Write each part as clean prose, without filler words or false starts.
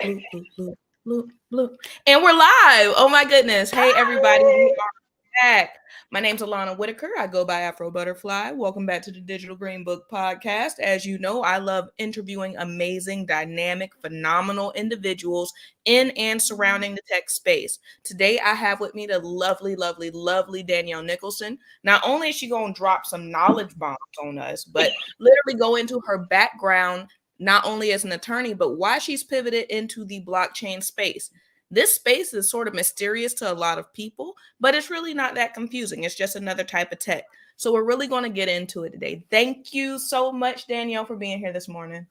Bloop, bloop, bloop, bloop, bloop. And we're live. Oh my goodness. Hey everybody, we Hi. are back. My name's Alana Whitaker. I go by Afro Butterfly. Welcome back to the Digital Green Book Podcast. As you know, I love interviewing amazing, dynamic, phenomenal individuals in and surrounding the tech space. Today I have with me the lovely, lovely, lovely Danielle Nicholson. Not only is she going to drop some knowledge bombs on us, but literally go into her background not only as an attorney, but why she's pivoted into the blockchain space. This space is sort of mysterious to a lot of people, but it's really not that confusing. It's just another type of tech. So we're really going to get into it today. Thank you so much, Danielle, for being here this morning.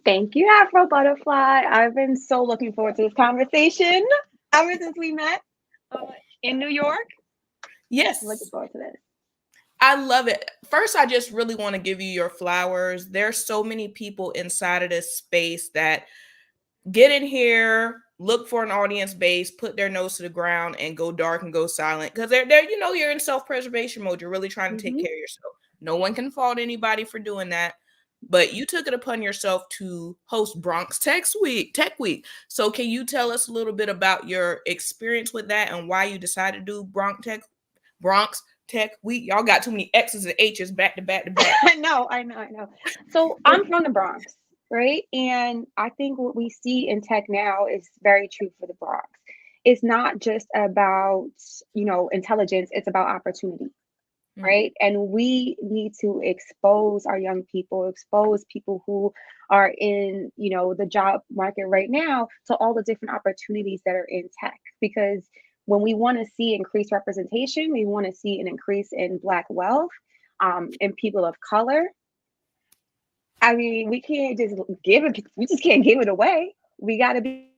Thank you, Afro Butterfly. I've been so looking forward to this conversation ever since we met uh, in New York. Looking Yes, forward to this. I love it. First, I just really want to give you your flowers. There's so many people inside of this space that get in here, look for an audience base, put their nose to the ground, and go dark and go silent because they're you're in self preservation mode. You're really trying to take hmm care of yourself. No one can fault anybody for doing that. But you took it upon yourself to host Bronx Tech Week. So can you tell us a little bit about your experience with that and why you decided to do Bronx Tech Week? Y'all got too many X's and H's back to back to back. I know. So I'm from the Bronx, right? And I think what we see in tech now is very true for the Bronx. It's not just about, intelligence, it's about opportunity. Mm, Right? And we need to expose our young people, expose people who are in, the job market right now to all the different opportunities that are in tech. Because when we want to see increased representation, we want to see an increase in Black wealth, in people of color. I mean, we can't just give it, we just can't give it away. We got to be.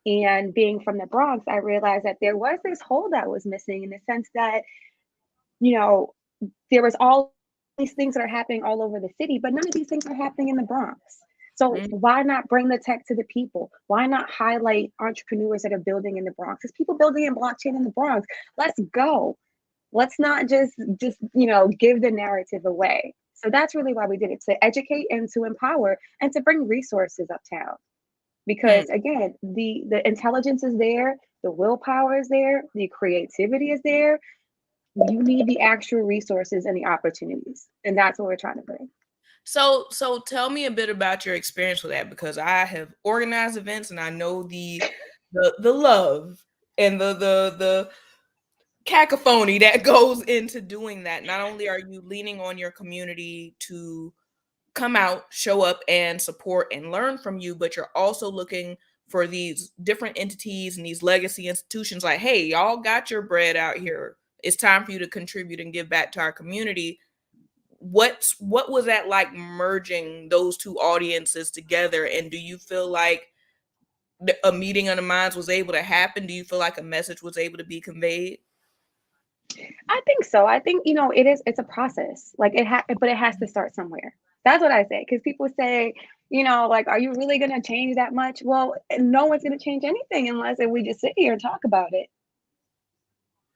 And being from the Bronx, I realized that there was this hole that was missing in the sense that, you know, there was all these things that are happening all over the city, but none of these things are happening in the Bronx. So mm. why not bring the tech to the people? Why not highlight entrepreneurs that are building in the Bronx? There's people building in blockchain in the Bronx. Let's go. Let's not just give the narrative away. So that's really why we did it, to educate and to empower and to bring resources uptown. Hmm. Because again, the intelligence is there, the willpower is there, the creativity is there. You need the actual resources and the opportunities, and that's what we're trying to bring. So tell me a bit about your experience with that because I have organized events and I know the love and the cacophony that goes into doing that. Not only are you leaning on your community to come out, show up and support and learn from you, but you're also looking for these different entities and these legacy institutions like, hey, y'all got your bread out here. It's time for you to contribute and give back to our community. What was that like merging those two audiences together, and do you feel like a meeting of the minds was able to happen? Do you feel like a message was able to be conveyed? I think so. I think it's a process. Like but it has to start somewhere. That's what I say. Because people say, like, are you really going to change that much? Well, no one's going to change anything unless if we just sit here and talk about it,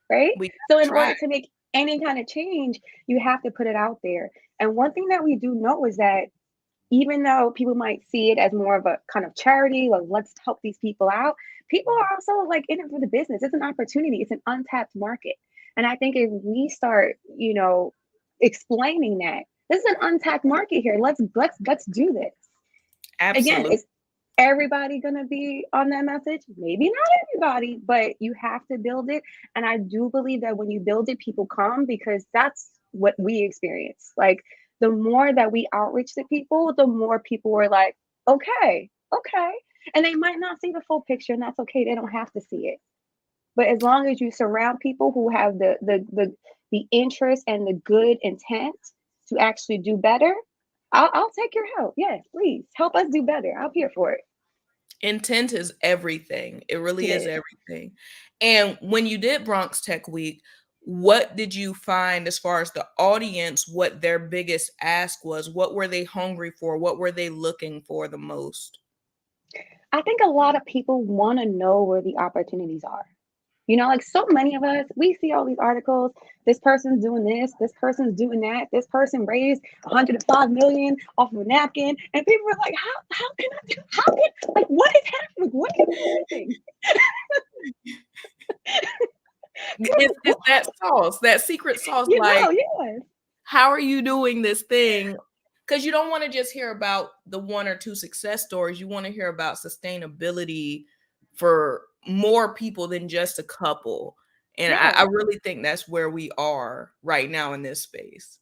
right? We So gotta in try. order to make any kind of change, you have to put it out there. And one thing that we do know is that even though people might see it as more of a kind of charity, like let's help these people out, people are also like in it for the business. It's an opportunity, it's an untapped market. And I think if we start, explaining that this is an untapped market here, let's do this. Again, Absolutely. is everybody going to be on that message? Maybe not everybody, but you have to build it. And I do believe that when you build it, people come, because that's what we experience. Like the more that we outreach to people, the more people are like, okay, okay. And they might not see the full picture, and that's okay. They don't have to see it. But as long as you surround people who have the interest and the good intent to actually do better, I'll take your help. Yes, please help us do better. I'm here for it. Intent is everything. It really It is is. everything. And when you did Bronx Tech Week, what did you find as far as the audience, what their biggest ask was? What were they hungry for? What were they looking for the most? I think a lot of people want to know where the opportunities are. You know, like so many of us, we see all these articles. This person's doing this person's doing that. This person raised 105 million off of a napkin, and people are like, how can I do? How can what is happening? What am I missing? It's that sauce, that secret sauce. You Like, know, yes. how are you doing this thing? Because you don't want to just hear about the one or two success stories. You want to hear about sustainability for more people than just a couple. And Yeah. I really think that's where we are right now in this space.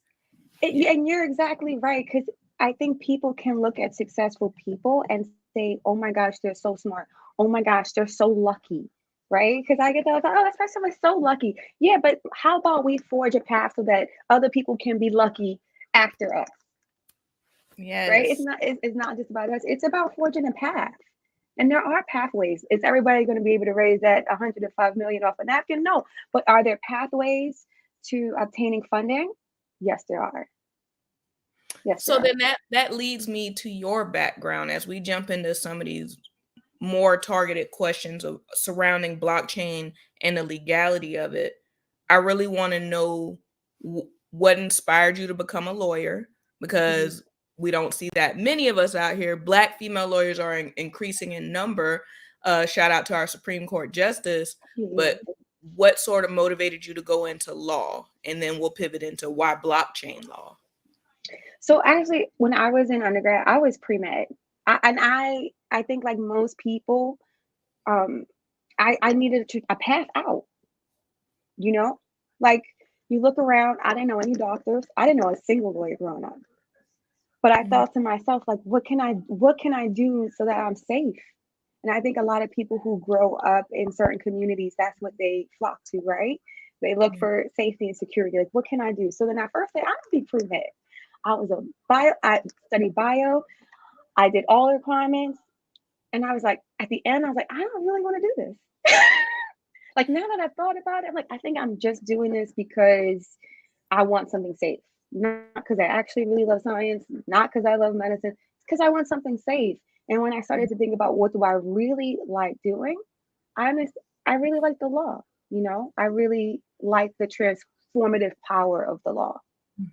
Yeah. And you're exactly right. Because I think people can look at successful people and say, oh my gosh, they're so smart. Oh my gosh, they're so lucky. Right? Because I get those, oh, this person was so lucky. Yeah, but how about we forge a path so that other people can be lucky after us? Right? Yes. It's not just about us. It's about forging a path. And there are pathways. Is everybody going to be able to raise that 105 million off a napkin? No. But are there pathways to obtaining funding? Yes, there are. Yes, So there are. then that leads me to your background as we jump into some of these more targeted questions of surrounding blockchain and the legality of it. I really want to know what inspired you to become a lawyer, Mhm. because we don't see that many of us out here. Black female lawyers are increasing in number. Shout out to our Supreme Court justice. Yeah. But what sort of motivated you to go into law? And then we'll pivot into why blockchain law. So actually, when I was in undergrad, I was pre med, and I think like most people, um, I needed a path out. You know, like you look around. I didn't know any doctors. I didn't know a single lawyer growing up. But I Mhm. thought to myself, like, what can I do so that I'm safe? And I think a lot of people who grow up in certain communities, that's what they flock to, right? They look Yeah. for safety and security. Like, what can I do? So then I first said, I'm gonna be pre-med. I was a bio, I studied bio, I did all the requirements, and I was like, at the end, I was like, I don't really want to do this. Like now that I've thought about it, I'm like, I think I'm just doing this because I want something safe. Not because I actually really love science, not because I love medicine, it's because I want something safe. And when I started to think about what do I really like doing, I miss, I really like the law. You know, I really like the transformative power of the law.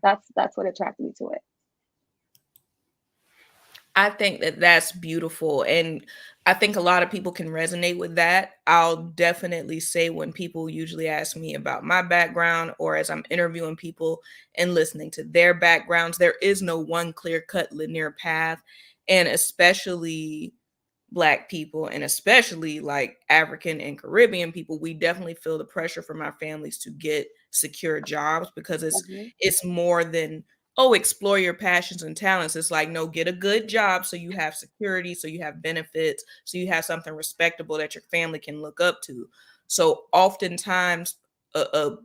That's what attracted me to it. I think that that's beautiful. And I think a lot of people can resonate with that. I'll definitely say when people usually ask me about my background or as I'm interviewing people and listening to their backgrounds, there is no one clear cut linear path. And especially Black people, and especially like African and Caribbean people, we definitely feel the pressure from our families to get secure jobs, because Hmm. it's more than, oh, explore your passions and talents. It's like, no, get a good job so you have security, so you have benefits, so you have something respectable that your family can look up to. So oftentimes a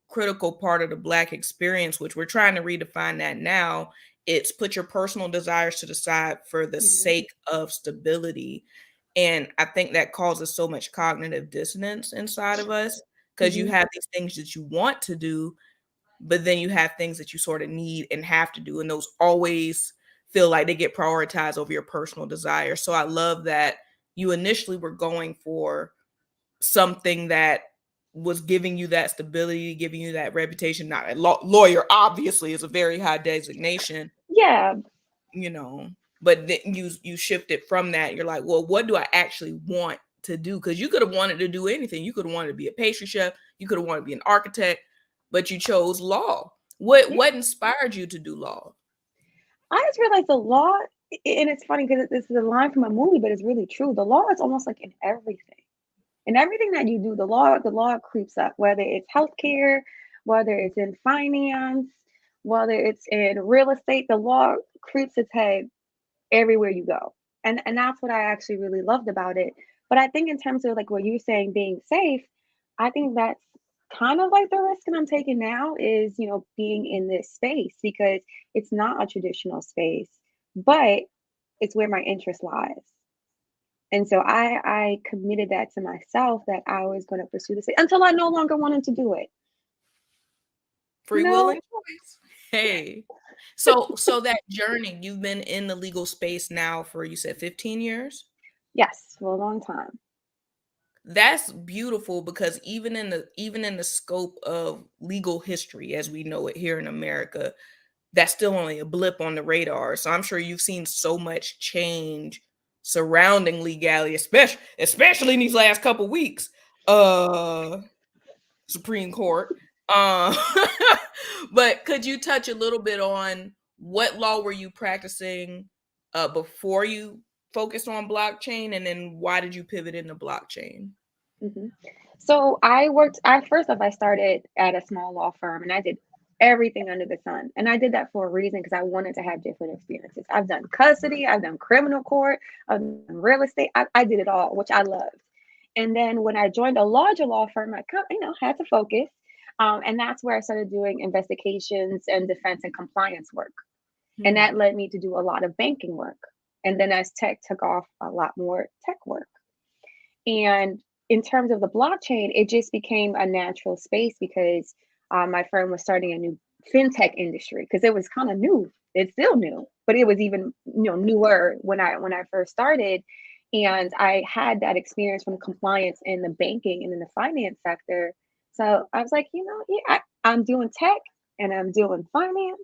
critical part of the Black experience, which we're trying to redefine that now, it's put your personal desires to the side for the Hmm. sake of stability. And I think that causes so much cognitive dissonance inside of us, because you Hmm. have these things that you want to do, but then you have things that you sort of need and have to do. And those always feel like they get prioritized over your personal desires. So I love that you initially were going for something that was giving you that stability, giving you that reputation. Not a lawyer, obviously, is a very high designation, Yeah, you know, but then you shift it from that. You're like, well, what do I actually want to do? Because you could have wanted to do anything. You could have wanted to be a pastry chef. You could have wanted to be an architect, but you chose law. What yeah. inspired you to do law? I just realized the law, and it's funny because this is a line from a movie, but it's really true. The law is almost like in everything. In everything that you do, the law creeps up, whether it's healthcare, whether it's in finance, whether it's in real estate, the law creeps its head everywhere you go. And that's what I actually really loved about it. But I think in terms of like what you're saying being safe, I think that's kind of like the risk that I'm taking now is, being in this space because it's not a traditional space, but it's where my interest lies. And so I committed that to myself that I was going to pursue this until I no longer wanted to do it. You Free will and know? choice. Hey. So that journey, you've been in the legal space now for, you said, 15 years? Yes, for a long time. that's beautiful because even in the scope of legal history as we know it here in America, that's still only a blip on the radar. So I'm sure you've seen so much change surrounding legality, especially in these last couple weeks. Uh Supreme Court. Um but could you touch a little bit on what law were you practicing before you focused on blockchain, and then why did you pivot into blockchain? Mhm. So I worked, I first off, I started at a small law firm and I did everything under the sun. And I did that for a reason because I wanted to have different experiences. I've done custody, I've done criminal court, I've done real estate. I did it all, which I loved. And then when I joined a larger law firm, had to focus. And that's where I started doing investigations and defense and compliance work. And that Hmm. led me to do a lot of banking work. And then as tech took off, a lot more tech work. And in terms of the blockchain, it just became a natural space because my firm was starting a new fintech industry because it was kind of new. It's still new, but it was even newer when I first started. And I had that experience from compliance in the banking and in the finance sector. So I was like, yeah, I'm doing tech and I'm doing finance.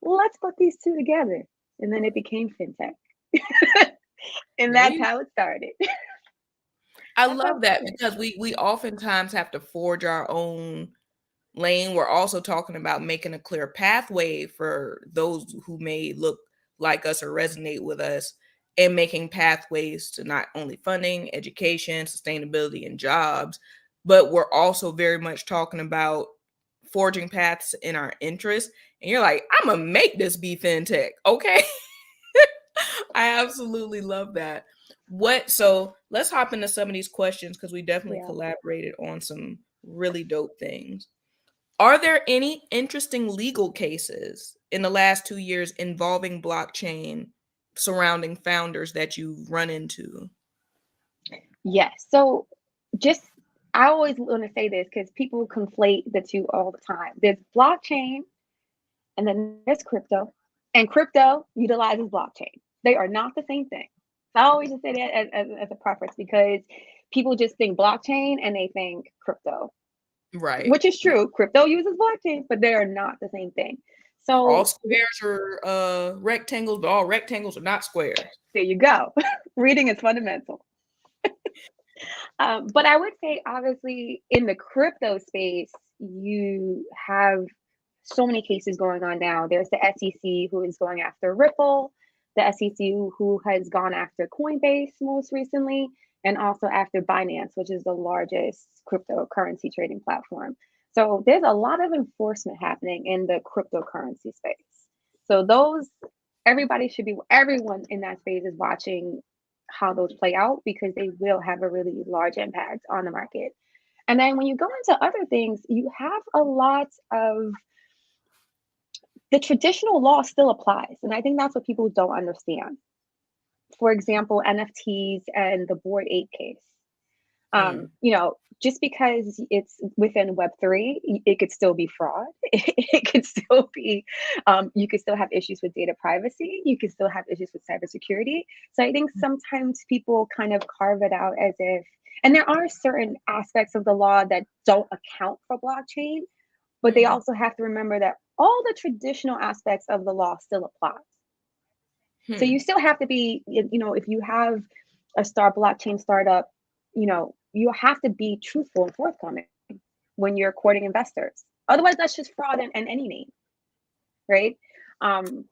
Let's put these two together. And then it became fintech. And There that's you how it started. I That's how love it that started. because we oftentimes have to forge our own lane. We're also talking about making a clear pathway for those who may look like us or resonate with us, and making pathways to not only funding, education, sustainability, and jobs, but we're also very much talking about forging paths in our interests. And you're like, I'm gonna make this be fintech. Okay. I absolutely love that. So let's hop into some of these questions because we definitely Yeah. collaborated on some really dope things. Are there any interesting legal cases in the last 2 years involving blockchain surrounding founders that you've run into? Yes. So just I always want to say this because people conflate the two all the time. There's blockchain and then there's crypto, and crypto utilizes blockchain. They are not the same thing. So I always just say that as a preference because people just think blockchain and they think crypto, Right. which is true. Crypto uses blockchain, but they are not the same thing. All So squares are rectangles, but all rectangles are not squares. there you go. Reading is fundamental. But I would say, obviously, in the crypto space, you have so many cases going on now. There's the SEC who is going after Ripple, the SEC who has gone after Coinbase most recently, and also after Binance, which is the largest cryptocurrency trading platform. So there's a lot of enforcement happening in the cryptocurrency space. So everyone in that space is watching how those play out because they will have a really large impact on the market. And then when you go into other things, you have a lot of the traditional law still applies. And I think that's what people don't understand. For example, NFTs and the Board Ape case. Mm. Just because it's within Web3, it could still be fraud. It could still be, you could still have issues with data privacy. You could still have issues with cybersecurity. So I think sometimes people kind of carve it out as if, and there are certain aspects of the law that don't account for blockchain, but they Mm. also have to remember that all the traditional aspects of the law still apply. So you Hmm. still have to be, if you have a blockchain startup, you have to be truthful and forthcoming when you're courting investors. Otherwise, that's just fraud in any name, right? Um,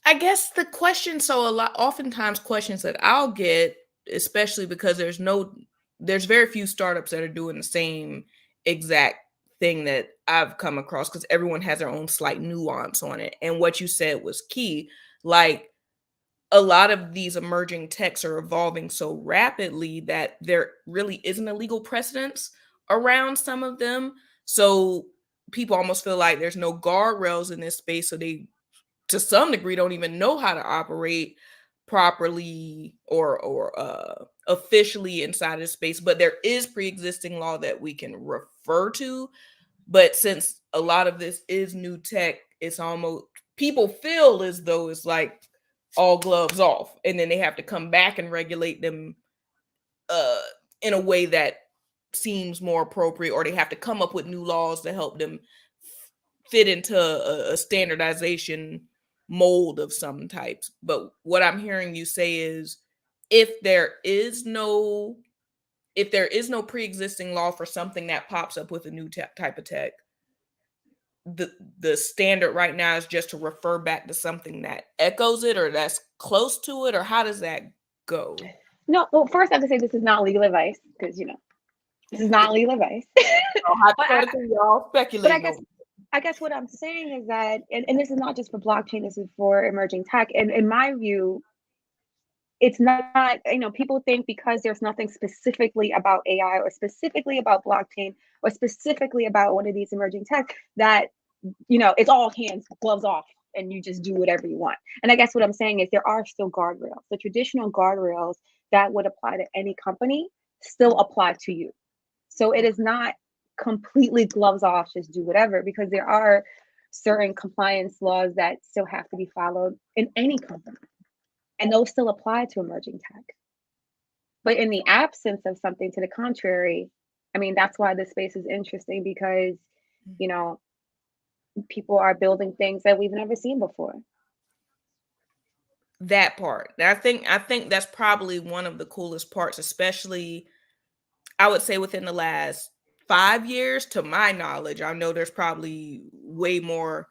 I guess the question, so a lot oftentimes questions that I'll get, especially because there's very few startups that are doing the same exact thing that I've come across because everyone has their own slight nuance on it. And what you said was key. Like a lot of these emerging techs are evolving so rapidly that there really isn't a legal precedence around some of them. So people almost feel like there's no guardrails in this space. So they to some degree don't even know how to operate properly or officially inside of space, but there is pre-existing law that we can refer to. But since a lot of this is new tech, it's almost people feel as though it's like all gloves off, and then they have to come back and regulate them uh in a way that seems more appropriate, or they have to come up with new laws to help them fit into a standardization mold of some types. But what I'm hearing you say is if there is no pre-existing law for something that pops up with a new type of tech, the standard right now is just to refer back to something that echoes it or that's close to it, or how does that go? No, well, first I have to say this is not legal advice because this is not legal advice. but I Hypothetically, y'all but I speculating guess over. I guess what I'm saying is that, and this is not just for blockchain, this is for emerging tech. And in my view, it's not, people think because there's nothing specifically about AI or specifically about blockchain or specifically about one of these emerging tech that, it's all hands, gloves off, and you just do whatever you want. And I guess what I'm saying is there are still guardrails. The traditional guardrails that would apply to any company still apply to you. So it is not completely gloves off, just do whatever, because there are certain compliance laws that still have to be followed in any company. And those still apply to emerging tech. But in the absence of something to the contrary, I mean, that's why this space is interesting because, you know, people are building things that we've never seen before. That part. I think that's probably one of the coolest parts, especially I would say within the last 5 years, to my knowledge. I know there's probably way more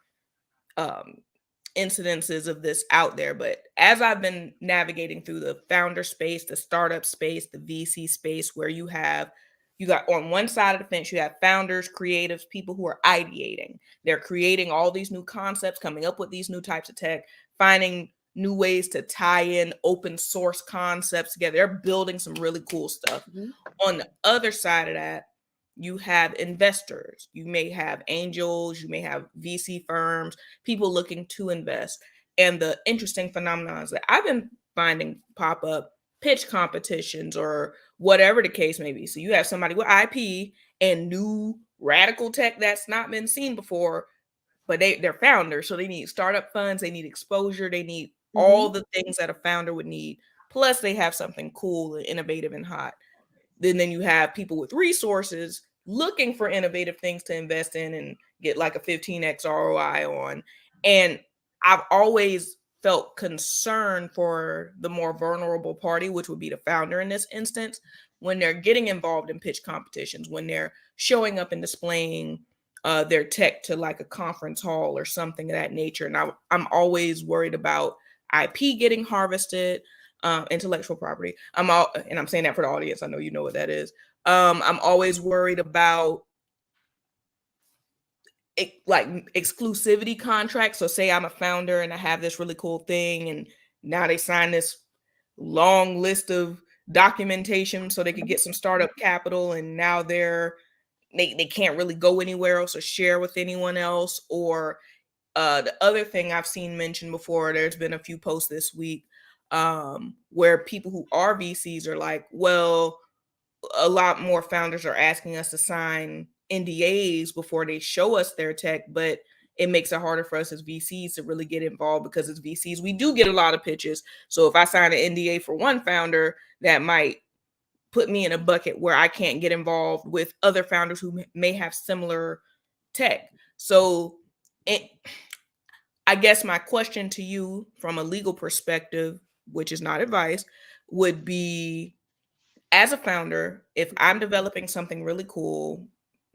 um incidences of this out there, but as I've been navigating through the founder space, the startup space, the VC space, where you got on one side of the fence, you have founders, creatives, people who are ideating. They're creating all these new concepts, coming up with these new types of tech, finding new ways to tie in open source concepts together. They're building some really cool stuff. Mm-hmm. On the other side of that, you have investors. You may have angels, you may have VC firms, people looking to invest. And the interesting phenomenons that I've been finding pop up, pitch competitions or whatever the case may be. So you have somebody with IP and new radical tech that's not been seen before, but they're founders. So they need startup funds, they need exposure, they need Mm-hmm. all the things that a founder would need. Plus they have something cool and innovative and hot. Then you have people with resources looking for innovative things to invest in and get like a 15x ROI on. And I've always felt concern for the more vulnerable party, which would be the founder in this instance, when they're getting involved in pitch competitions, when they're showing up and displaying their tech to like a conference hall or something of that nature. And I'm always worried about IP getting harvested, intellectual property. And I'm saying that for the audience. I know you know what that is. I'm always worried about like exclusivity contracts. So say I'm a founder and I have this really cool thing, and now they sign this long list of documentation so they could get some startup capital, and now they can't really go anywhere else or share with anyone else. Or the other thing I've seen mentioned before, there's been a few posts this week where people who are VCs are like, well, a lot more founders are asking us to sign NDAs before they show us their tech, but it makes it harder for us as VCs to really get involved, because as VCs, we do get a lot of pitches. So if I sign an NDA for one founder, that might put me in a bucket where I can't get involved with other founders who may have similar tech. So I guess my question to you from a legal perspective, which is not advice, would be, as a founder, if I'm developing something really cool,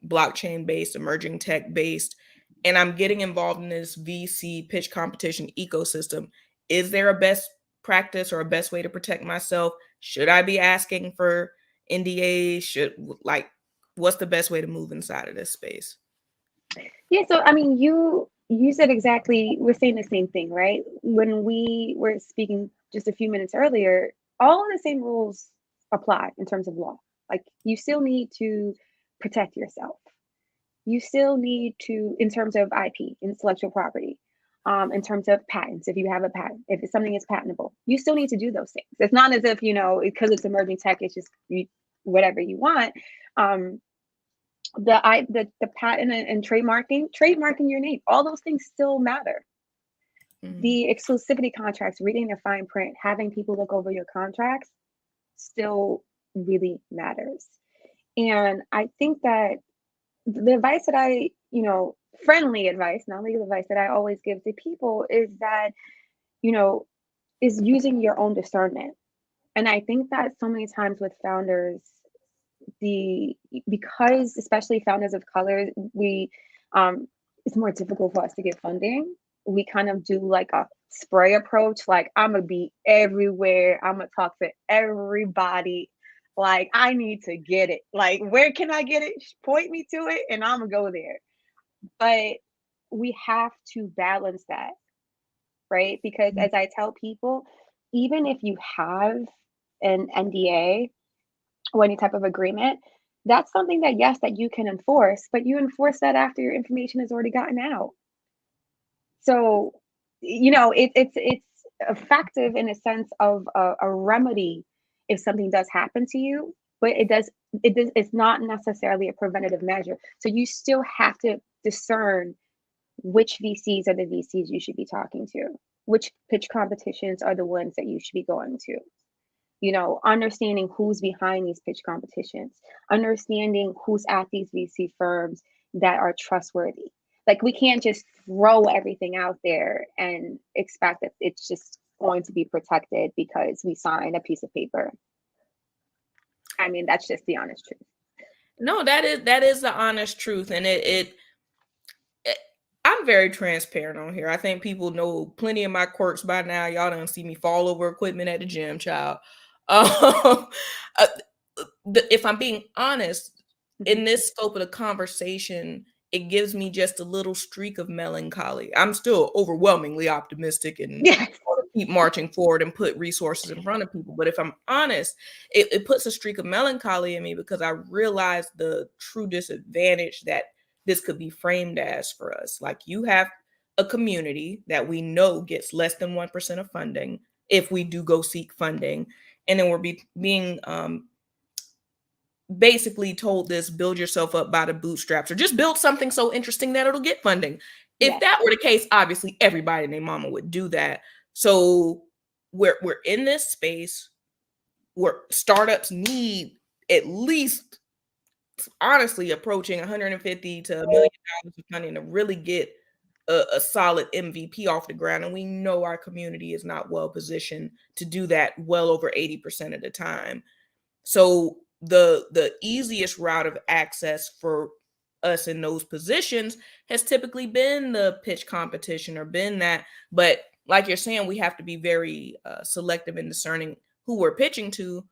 blockchain based, emerging tech based, and I'm getting involved in this VC pitch competition ecosystem, is there a best practice or a best way to protect myself? Should I be asking for NDAs? What's the best way to move inside of this space? Yeah, so I mean, you said exactly, we're saying the same thing, right? When we were speaking just a few minutes earlier, all of the same rules apply in terms of law. Like you still need to protect yourself. You still need to, in terms of IP, intellectual property, in terms of patents, if you have a patent, if it's something is patentable, you still need to do those things. It's not as if, because it's emerging tech, it's just whatever you want. The patent and trademarking your name, all those things still matter. Mm-hmm. The exclusivity contracts, reading the fine print, having people look over your contracts still really matters. And I think that the advice that friendly advice, not legal advice, that I always give to people is that, you know, is using your own discernment. And I think that so many times with founders, the because especially founders of color, we it's more difficult for us to get funding. We kind of do like a spray approach, like I'm gonna be everywhere, I'm gonna talk to everybody, like I need to get it, like where can I get it, point me to it and I'm gonna go there. But we have to balance that, right? Because as I tell people, even if you have an NDA or any type of agreement, that's something that, yes, that you can enforce, but you enforce that after your information has already gotten out. So, it's effective in a sense of a remedy if something does happen to you, but it's not necessarily a preventative measure. So you still have to discern which VCs are the VCs you should be talking to, which pitch competitions are the ones that you should be going to. Understanding who's behind these pitch competitions, understanding who's at these VC firms that are trustworthy. Like we can't just throw everything out there and expect that it's just going to be protected because we signed a piece of paper. I mean, that's just the honest truth. No, that is the honest truth, and I'm very transparent on here. I think people know plenty of my quirks by now. Y'all don't see me fall over equipment at the gym, child. Um, uh, if I'm being honest, Mhm. in this scope of the conversation, it gives me just a little streak of melancholy. I'm still overwhelmingly optimistic and Yes. want to keep marching forward and put resources in front of people. But if I'm honest, it puts a streak of melancholy in me because I realize the true disadvantage that this could be framed as for us. Like you have a community that we know gets less than 1% of funding if we do go seek funding. And then we're being basically told this: build yourself up by the bootstraps or just build something so interesting that it'll get funding. If Yes. that were the case, obviously everybody and their mama would do that. So we're in this space where startups need at least, honestly, approaching 150 to $1 million of funding to really get a solid MVP off the ground. And we know our community is not well positioned to do that well over 80% of the time. So the easiest route of access for us in those positions has typically been the pitch competition or been that. But like you're saying, we have to be very selective in discerning who we're pitching to.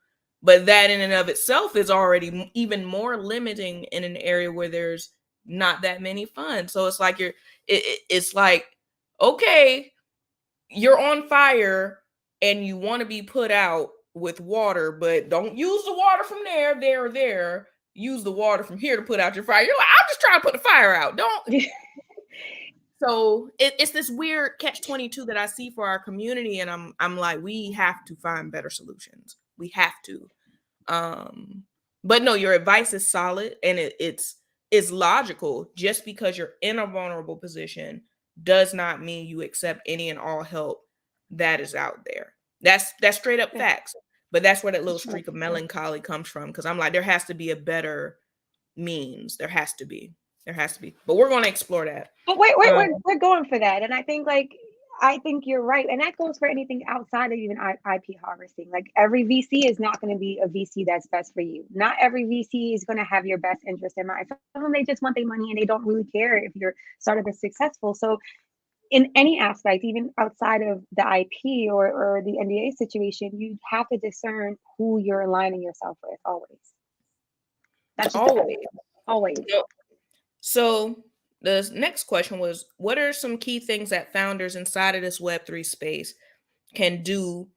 But that in and of itself is already even more limiting in an area where there's not that many funds. So it's like it's like, okay, you're on fire and you want to be put out with water, but don't use the water from there, or there. Use the water from here to put out your fire. You're like, I'm just trying to put the fire out. Don't. So it's this weird catch-22 that I see for our community, and I'm like, we have to find better solutions. We have to. Um, but no, your advice is solid and it's logical. Just because you're in a vulnerable position does not mean you accept any and all help that is out there. That's straight up Yeah, facts. But that's where that for little sure. streak of melancholy comes from. Because I'm like, there has to be a better means. There has to be. There has to be. But we're going to explore that. But wait, wait, Um, we're going for that, and I think you're right, and that goes for anything outside of even IP harvesting. Like every VC is not going to be a VC that's best for you. Not every VC is going to have your best interest in mind. Some of them, they just want their money and they don't really care if your startup is successful. So in any aspect, even outside of the IP or the NDA situation, you have to discern who you're aligning yourself with always. That's just always. always. So the next question was, what are some key things that founders inside of this Web3 space can do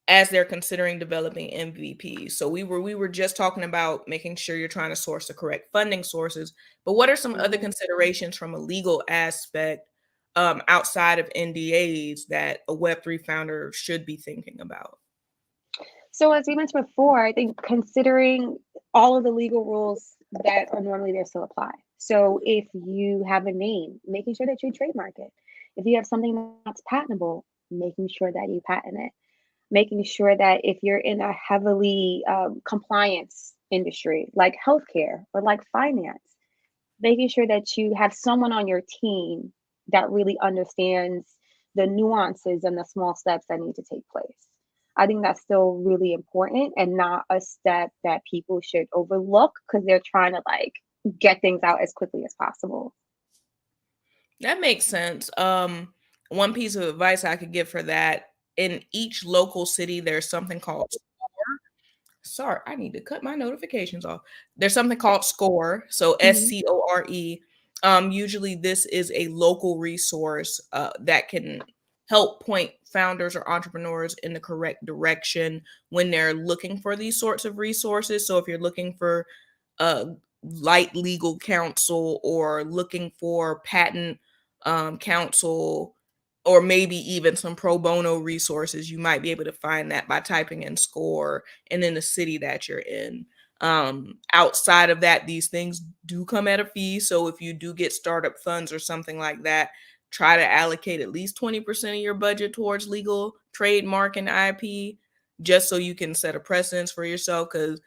as they're considering developing MVPs? So we were just talking about making sure you're trying to source the correct funding sources, but what are some other Mhm. considerations from a legal aspect outside of NDAs that a Web3 founder should be thinking about? So as we mentioned before, I think considering all of the legal rules that are normally there still apply. So if you have a name, making sure that you trademark it. If you have something that's patentable, making sure that you patent it. making sure that if you're in a heavily compliance industry like healthcare or like finance, making sure that you have someone on your team that really understands the nuances and the small steps that need to take place. I think that's still really important and not a step that people should overlook because they're trying to like get things out as quickly as possible. That makes sense. One piece of advice I could give for that, in each local city, there's something called sorry, I need to cut my notifications off. There's something called SCORE, so Hmm. SCORE. Usually, this is a local resource that can help point founders or entrepreneurs in the correct direction when they're looking for these sorts of resources. So, if you're looking for uh, light legal counsel or looking for patent counsel, or maybe even some pro bono resources, you might be able to find that by typing in SCORE and in the city that you're in. Outside of that, these things do come at a fee. So if you do get startup funds or something like that, try to allocate at least 20% of your budget towards legal, trademark, and IP, just so you can set a precedence for yourself. Because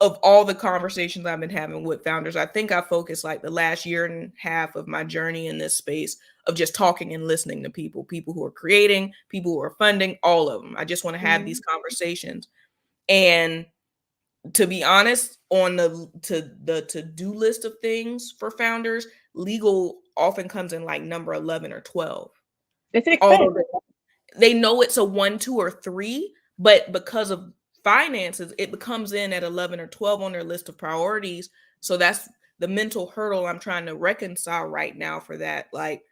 of all the conversations I've been having with founders, I think I focused like the last year and a half of my journey in this space of just talking and listening to people, people who are creating, people who are funding, all of them. I just want to have these Hmm. conversations. And to be honest, on the to-do list of things for founders, legal often comes in like number 11 or 12. It's Although expensive. they know it's a one, two, or three, but because of finances, it becomes in at 11 or 12 on their list of priorities. So that's the mental hurdle I'm trying to reconcile right now for that. Like,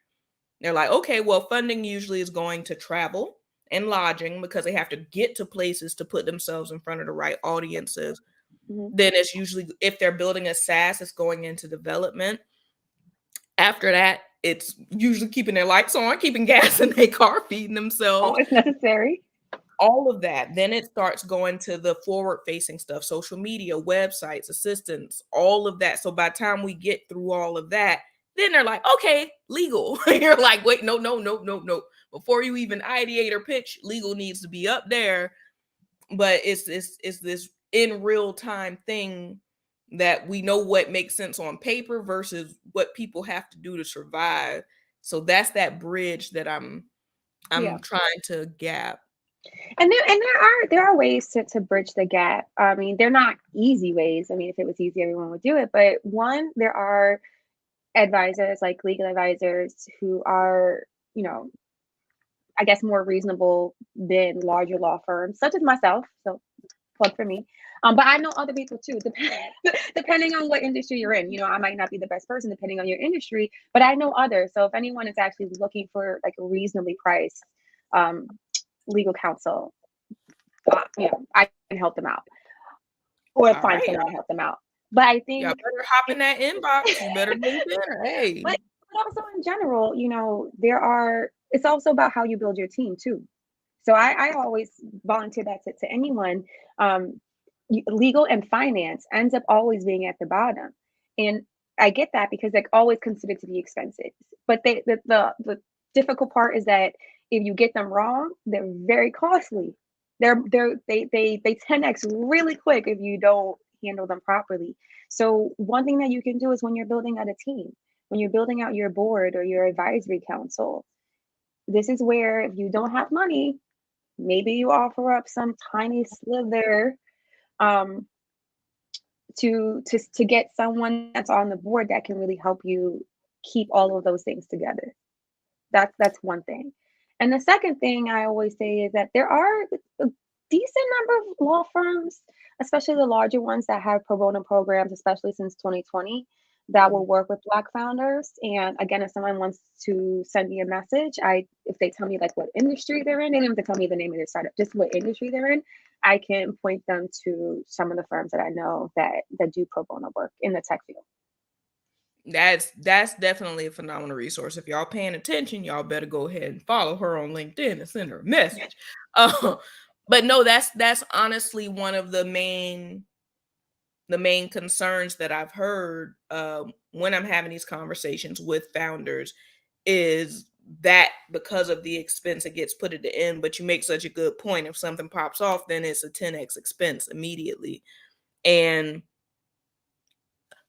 they're like, okay, well, funding usually is going to travel and lodging because they have to get to places to put themselves in front of the right audiences. Hmm. Then it's usually, if they're building a SaaS, it's going into development. After that, it's usually keeping their lights on, keeping gas in their car, feeding Oh, themselves, it's necessary. all of that. Then it starts going to the forward facing stuff, social media, websites, assistants, all of that. So by the time we get through all of that, then they're like, okay, legal. You're like, wait, no, no, no, no, no. Before you even ideate or pitch, legal needs to be up there. But it's this in real time thing that we know what makes sense on paper versus what people have to do to survive. So that's that bridge that Yeah. I'm trying to gap. And there are ways to bridge the gap. I mean, they're not easy ways. I mean, if it was easy, everyone would do it. But one, there are advisors, like legal advisors, who are, you know, I guess more reasonable than larger law firms, such as myself. So plug for me. But I know other people too, depending on what industry you're in. I might not be the best person depending on your industry, but I know others. So if anyone is actually looking for like a reasonably priced um, legal counsel, I can help them out or All find right. someone to help them out. But I Y'all think, better hop in it, that inbox. You better link in. Hey. but also in general, it's also about how you build your team too. So I always volunteer that to anyone. Um, Legal and finance ends up always being at the bottom. And I get that because they're always considered to be expensive. But the difficult part is that if you get them wrong, they're very costly. They 10x really quick if you don't handle them properly. So one thing that you can do is when you're building out a team, when you're building out your board or your advisory council, this is where if you don't have money, maybe you offer up some tiny slither um, to get someone that's on the board that can really help you keep all of those things together. That's one thing. And the second thing I always say is that there are a decent number of law firms, especially the larger ones that have pro bono programs, especially since 2020, that will work with Black founders. And again, if someone wants to send me a message, if they tell me like what industry they're in, they don't have to tell me the name of their startup, just what industry they're in, I can point them to some of the firms that I know that do pro bono work in the tech field. That's definitely a phenomenal resource. If y'all paying attention, y'all better go ahead and follow her on LinkedIn and send her a message. Uh, but no, that's honestly one of the main concerns that I've heard when I'm having these conversations with founders is that because of the expense it gets put at the end. But you make such a good point. If something pops off, then it's a 10x expense immediately. And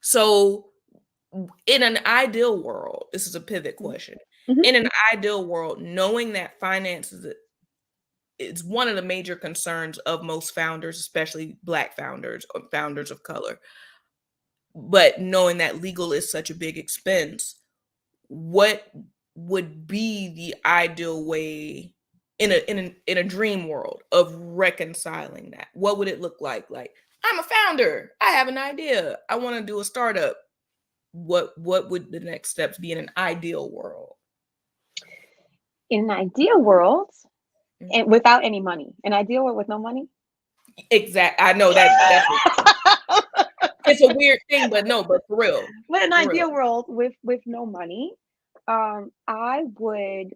so in an ideal world, this is a pivot question. Mhm. In an ideal world, knowing that finances is one of the major concerns of most founders, especially Black founders or founders of color, but knowing that legal is such a big expense, what would be the ideal way in a dream world of reconciling that? What would it look like? Like, I'm a founder, I have an idea, I want to do a startup. What would the next steps be in an ideal world? In an ideal world, Mm. and without any money, an ideal world with no money. Exact. I know it's a weird thing, but no, but for real, But an for real. ideal world with no money, I would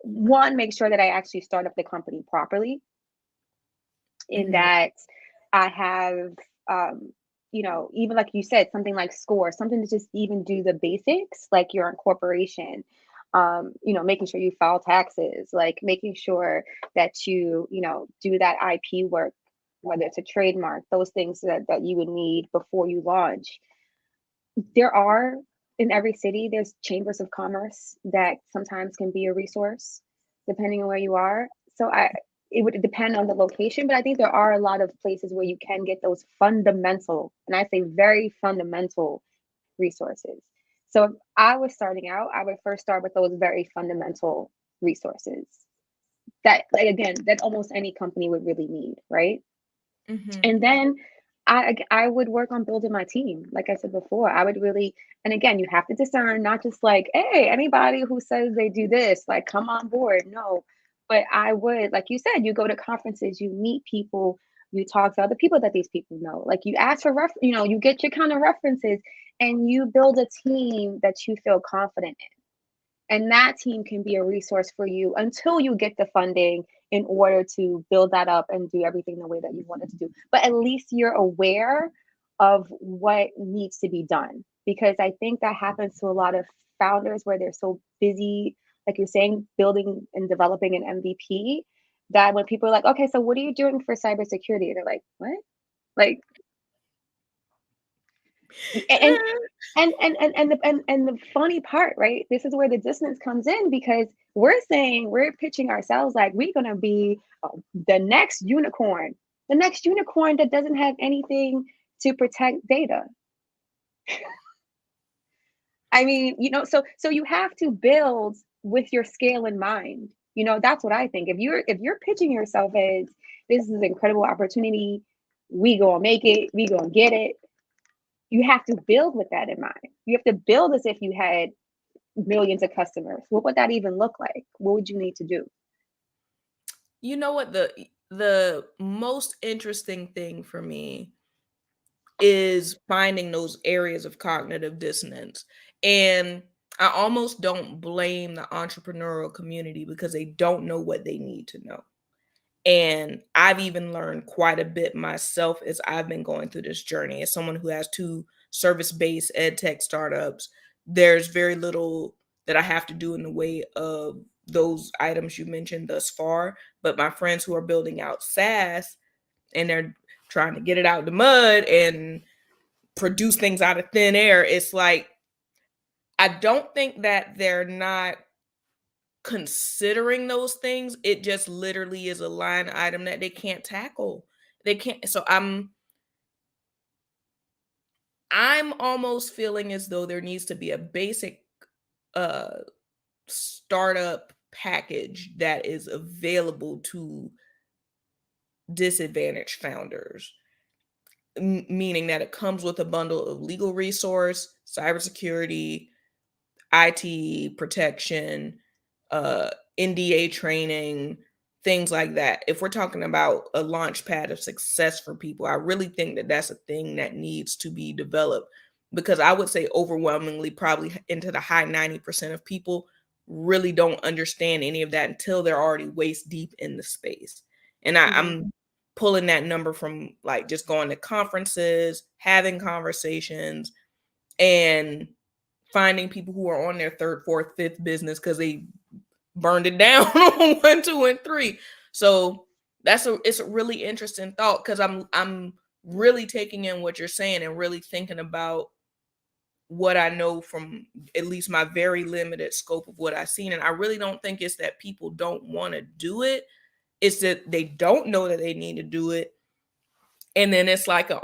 one make sure that I actually start up the company properly, in Hmm. that I have, um, even like you said, something like SCORE, something to just even do the basics, like your incorporation, making sure you file taxes, like making sure that do that IP work, whether it's a trademark, those things that you would need before you launch. There are, in every city, there's chambers of commerce that sometimes can be a resource depending on where you are. So it would depend on the location, but I think there are a lot of places where you can get those fundamental, and I say very fundamental, resources. So if I was starting out, I would first start with those very fundamental resources that, like, again, that almost any company would really need, right? Hmm. And then I would work on building my team. Like I said before, I would really, and again, you have to discern, not just like, hey, anybody who says they do this, like, come on board. No, but I would, like you said, you go to conferences, you meet people, you talk to other people that these people know. Like, you ask for you get your kind of references, and you build a team that you feel confident in, and that team can be a resource for you until you get the funding in order to build that up and do everything the way that you wanted to do. But at least you're aware of what needs to be done, because I think that happens to a lot of founders where they're so busy, like you're saying, building and developing an MVP, that when people are like, okay, so what are you doing for cybersecurity? They're like, what? Like, and the funny part, right? This is where the dissonance comes in, because we're pitching ourselves like we're gonna be, the next unicorn, that doesn't have anything to protect data. I mean, so you have to build with your scale in mind. That's what I think. If you're pitching yourself as, this is an incredible opportunity, we gonna make it, we gonna get it, you have to build with that in mind. You have to build as if you had millions of customers. What would that even look like? What would you need to do? You know what, the most interesting thing for me is finding those areas of cognitive dissonance. And I almost don't blame the entrepreneurial community because they don't know what they need to know. And I've even learned quite a bit myself as I've been going through this journey. As someone who has two service-based ed tech startups, there's very little that I have to do in the way of those items you mentioned thus far. But my friends who are building out SaaS and they're trying to get it out of the mud and produce things out of thin air, it's like I don't think that they're not considering those things. It just literally is a line item that they can't tackle. They can't. So I'm almost feeling as though there needs to be a basic uh startup package that is available to disadvantaged founders, meaning that it comes with a bundle of legal resource, cybersecurity, IT protection, uh, NDA training, things like that. If we're talking about a launch pad of success for people, I really think that that's a thing that needs to be developed, because I would say overwhelmingly, probably into the high 90% of people really don't understand any of that until they're already waist deep in the space. And Hmm. I'm pulling that number from like just going to conferences, having conversations, and finding people who are on their third, fourth, fifth business because they burned it down on 1, 2, and 3. So it's a really interesting thought, because I'm really taking in what you're saying and really thinking about what I know from at least my very limited scope of what I've seen. And I really don't think it's that people don't want to do it. It's that they don't know that they need to do it. And then it's like it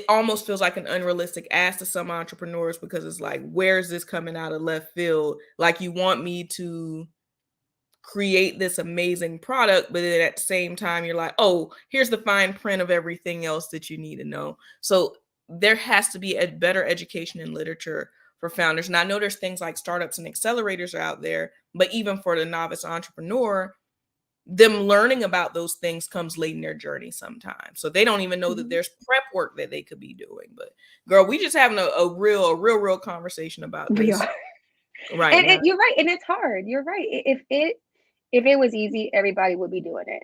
almost feels like an unrealistic ask to some entrepreneurs, because it's like, where is this coming out of left field? Like, you want me to create this amazing product, but then at the same time you're like, oh, here's the fine print of everything else that you need to know. So there has to be a better education and literature for founders. And I know there's things like startups and accelerators are out there, but even for the novice entrepreneur, them learning about those things comes late in their journey sometimes. So they don't even know that there's prep work that they could be doing. But girl, we just having a real conversation about We this are. right And now. you're right, and it's hard. You're right. If it was easy, everybody would be doing it.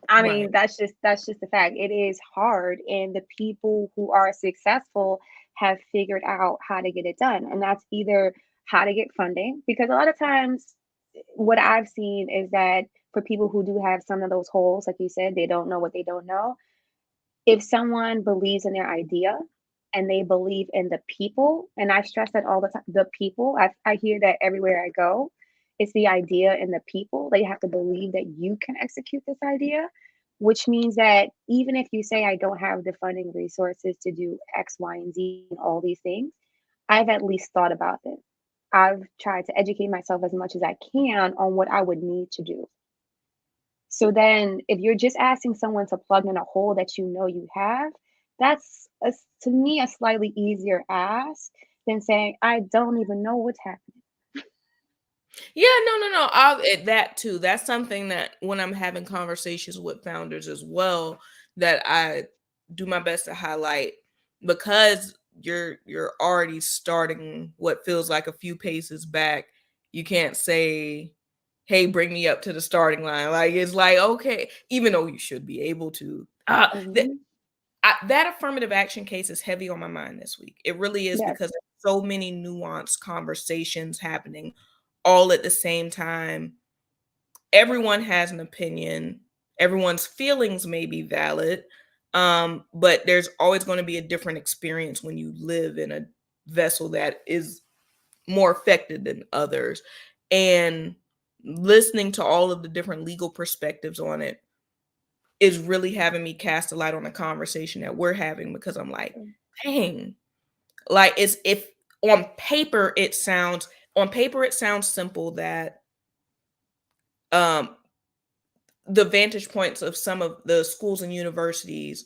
I mean, Right. that's just the fact. It is hard, and the people who are successful have figured out how to get it done. And that's either how to get funding, because a lot of times what I've seen is that for people who do have some of those holes, like you said, they don't know what they don't know. If someone believes in their idea and they believe in the people, and I stress that all the time, the people, I hear that everywhere I go. It's the idea and the people. They have to believe that you can execute this idea, which means that even if you say, I don't have the funding resources to do X, Y, and Z and all these things, I've at least thought about it. I've tried to educate myself as much as I can on what I would need to do. So then, if you're just asking someone to plug in a hole that you know you have, that's to me a slightly easier ask than saying, I don't even know what's happening. Yeah, no. That too. That's something that when I'm having conversations with founders as well, that I do my best to highlight, because you're already starting what feels like a few paces back. You can't say, "Hey, bring me up to the starting line." Like, it's like, okay, even though you should be able to. Mhm. That affirmative action case is heavy on my mind this week. It really is, Yes, because there's so many nuanced conversations happening all at the same time. Everyone has an opinion. Everyone's feelings may be valid, but there's always going to be a different experience when you live in a vessel that is more affected than others. And listening to all of the different legal perspectives on it is really having me cast a light on the conversation that we're having, because I'm like, dang, like, it's if on paper it sounds simple, that um the vantage points of some of the schools and universities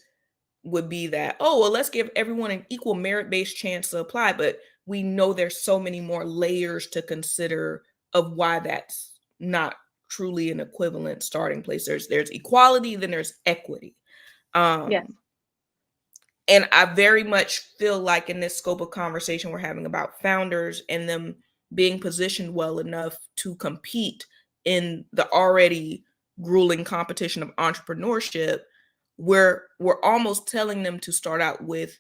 would be that, oh, well, let's give everyone an equal merit-based chance to apply. But we know there's so many more layers to consider of why that's not truly an equivalent starting place. There's equality, then there's equity. yes. um and I very much feel like in this scope of conversation we're having about founders and them being positioned well enough to compete in the already grueling competition of entrepreneurship, where we're almost telling them to start out with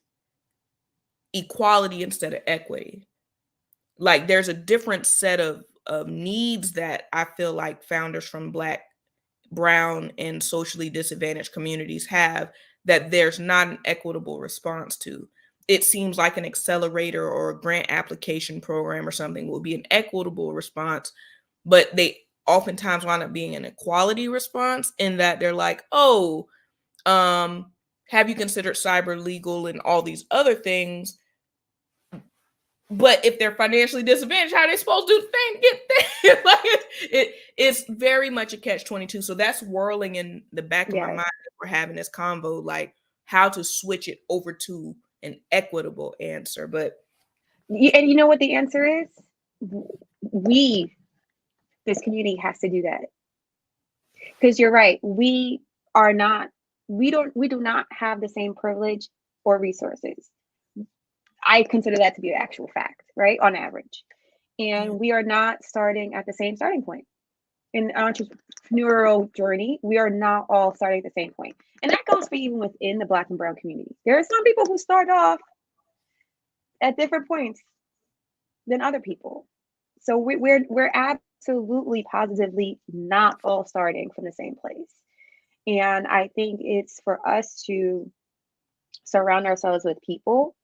equality instead of equity. Like, there's a different set of needs that I feel like founders from Black, brown, and socially disadvantaged communities have, that there's not an equitable response to. It seems like an accelerator or a grant application program or something will be an equitable response, but they oftentimes wind up being an equality response, in that they're like, oh, um, have you considered cyber legal and all these other things? But if they're financially disadvantaged, how are they supposed to do the thing? Get there? Like, it's very much a catch-22. So that's whirling in the back of my mind Yes. as we're having this convo, like how to switch it over to an equitable answer. But And you know what the answer is? We, this community, has to do that. Because you're right. Are not, we do not have the same privilege or resources. I consider that to be an actual fact, right? On average. yeah, And we are not starting at the same starting point. In an entrepreneurial journey, we are not all starting at the same point. And that goes for even within the Black and brown community. There are some people who start off at different points than other people. So we're absolutely positively not all starting from the same place. And I think it's for us to surround ourselves with people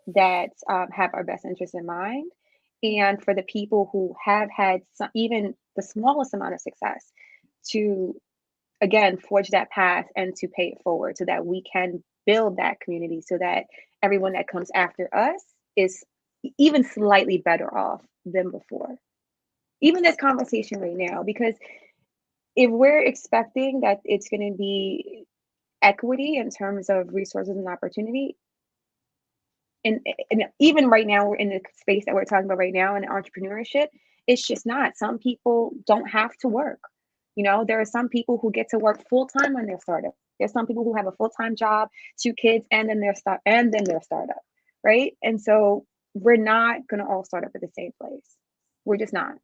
that have our best interests in mind. And for the people who have had some, even the smallest amount of success, to again forge that path and to pay it forward so that we can build that community so that everyone that comes after us is even slightly better off than before. Even this conversation right now, because if we're expecting that it's going to be equity in terms of resources and opportunity, and even right now we're in the space that we're talking about right now in entrepreneurship, it's just not. Some people don't have to work. You know, there are some people who get to work full time on their startup. There's some people who have a full time job, two kids, and then their startup, right? And so we're not going to all start up at the same place. We're just not.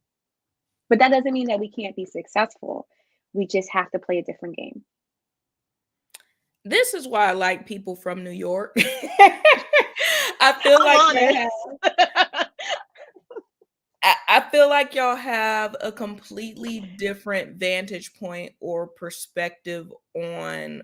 But that doesn't mean that we can't be successful. We just have to play a different game. This is why I like people from New York. I feel I'm like honest. y'all have I feel like y'all have a completely different vantage point or perspective on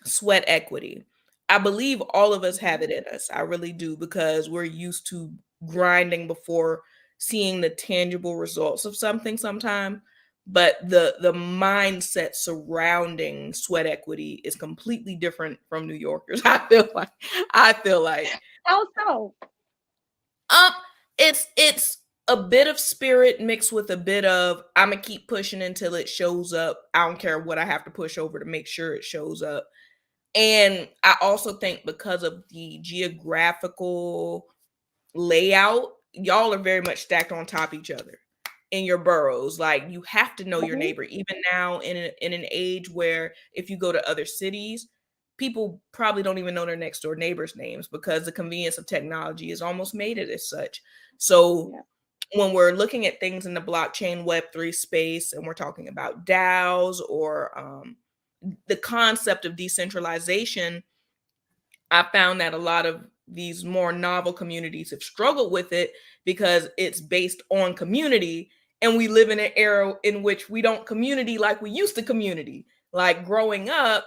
sweat equity. I believe all of us have it in us. I really do, because we're used to grinding before seeing the tangible results of something sometime. But the mindset surrounding sweat equity is completely different from New Yorkers. I feel like How so? um it's a bit of spirit mixed with a bit of I'm gonna keep pushing until it shows up. I don't care what I have to push over to make sure it shows up. And I also think because of the geographical layout, y'all are very much stacked on top of each other in your boroughs. Like you have to know your Mhm. neighbor. Even now in an age where if you go to other cities, people probably don't even know their next door neighbors' names because the convenience of technology has almost made it as such. So Yeah. when we're looking at things in the blockchain Web3 space and we're talking about DAOs or the concept of decentralization, I found that a lot of these more novel communities have struggled with it because it's based on community. And we live in an era in which we don't community like we used to community. Like growing up,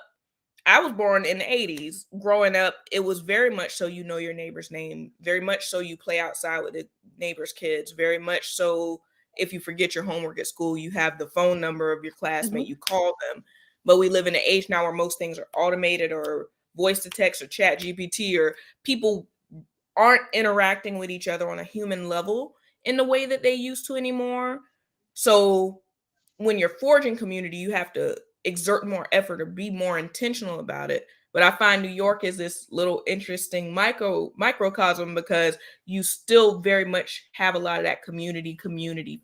I was born in the 80s. Growing up, it was very much so you know your neighbor's name, very much so you play outside with the neighbor's kids, very much so if you forget your homework at school, you have the phone number of your Hmm. classmate, you call them. But we live in an age now where most things are automated or voice to text or chat GPT, or people aren't interacting with each other on a human level in the way that they used to anymore. So when you're forging community, you have to exert more effort or be more intentional about it. But I find New York is this little interesting microcosm because you still very much have a lot of that community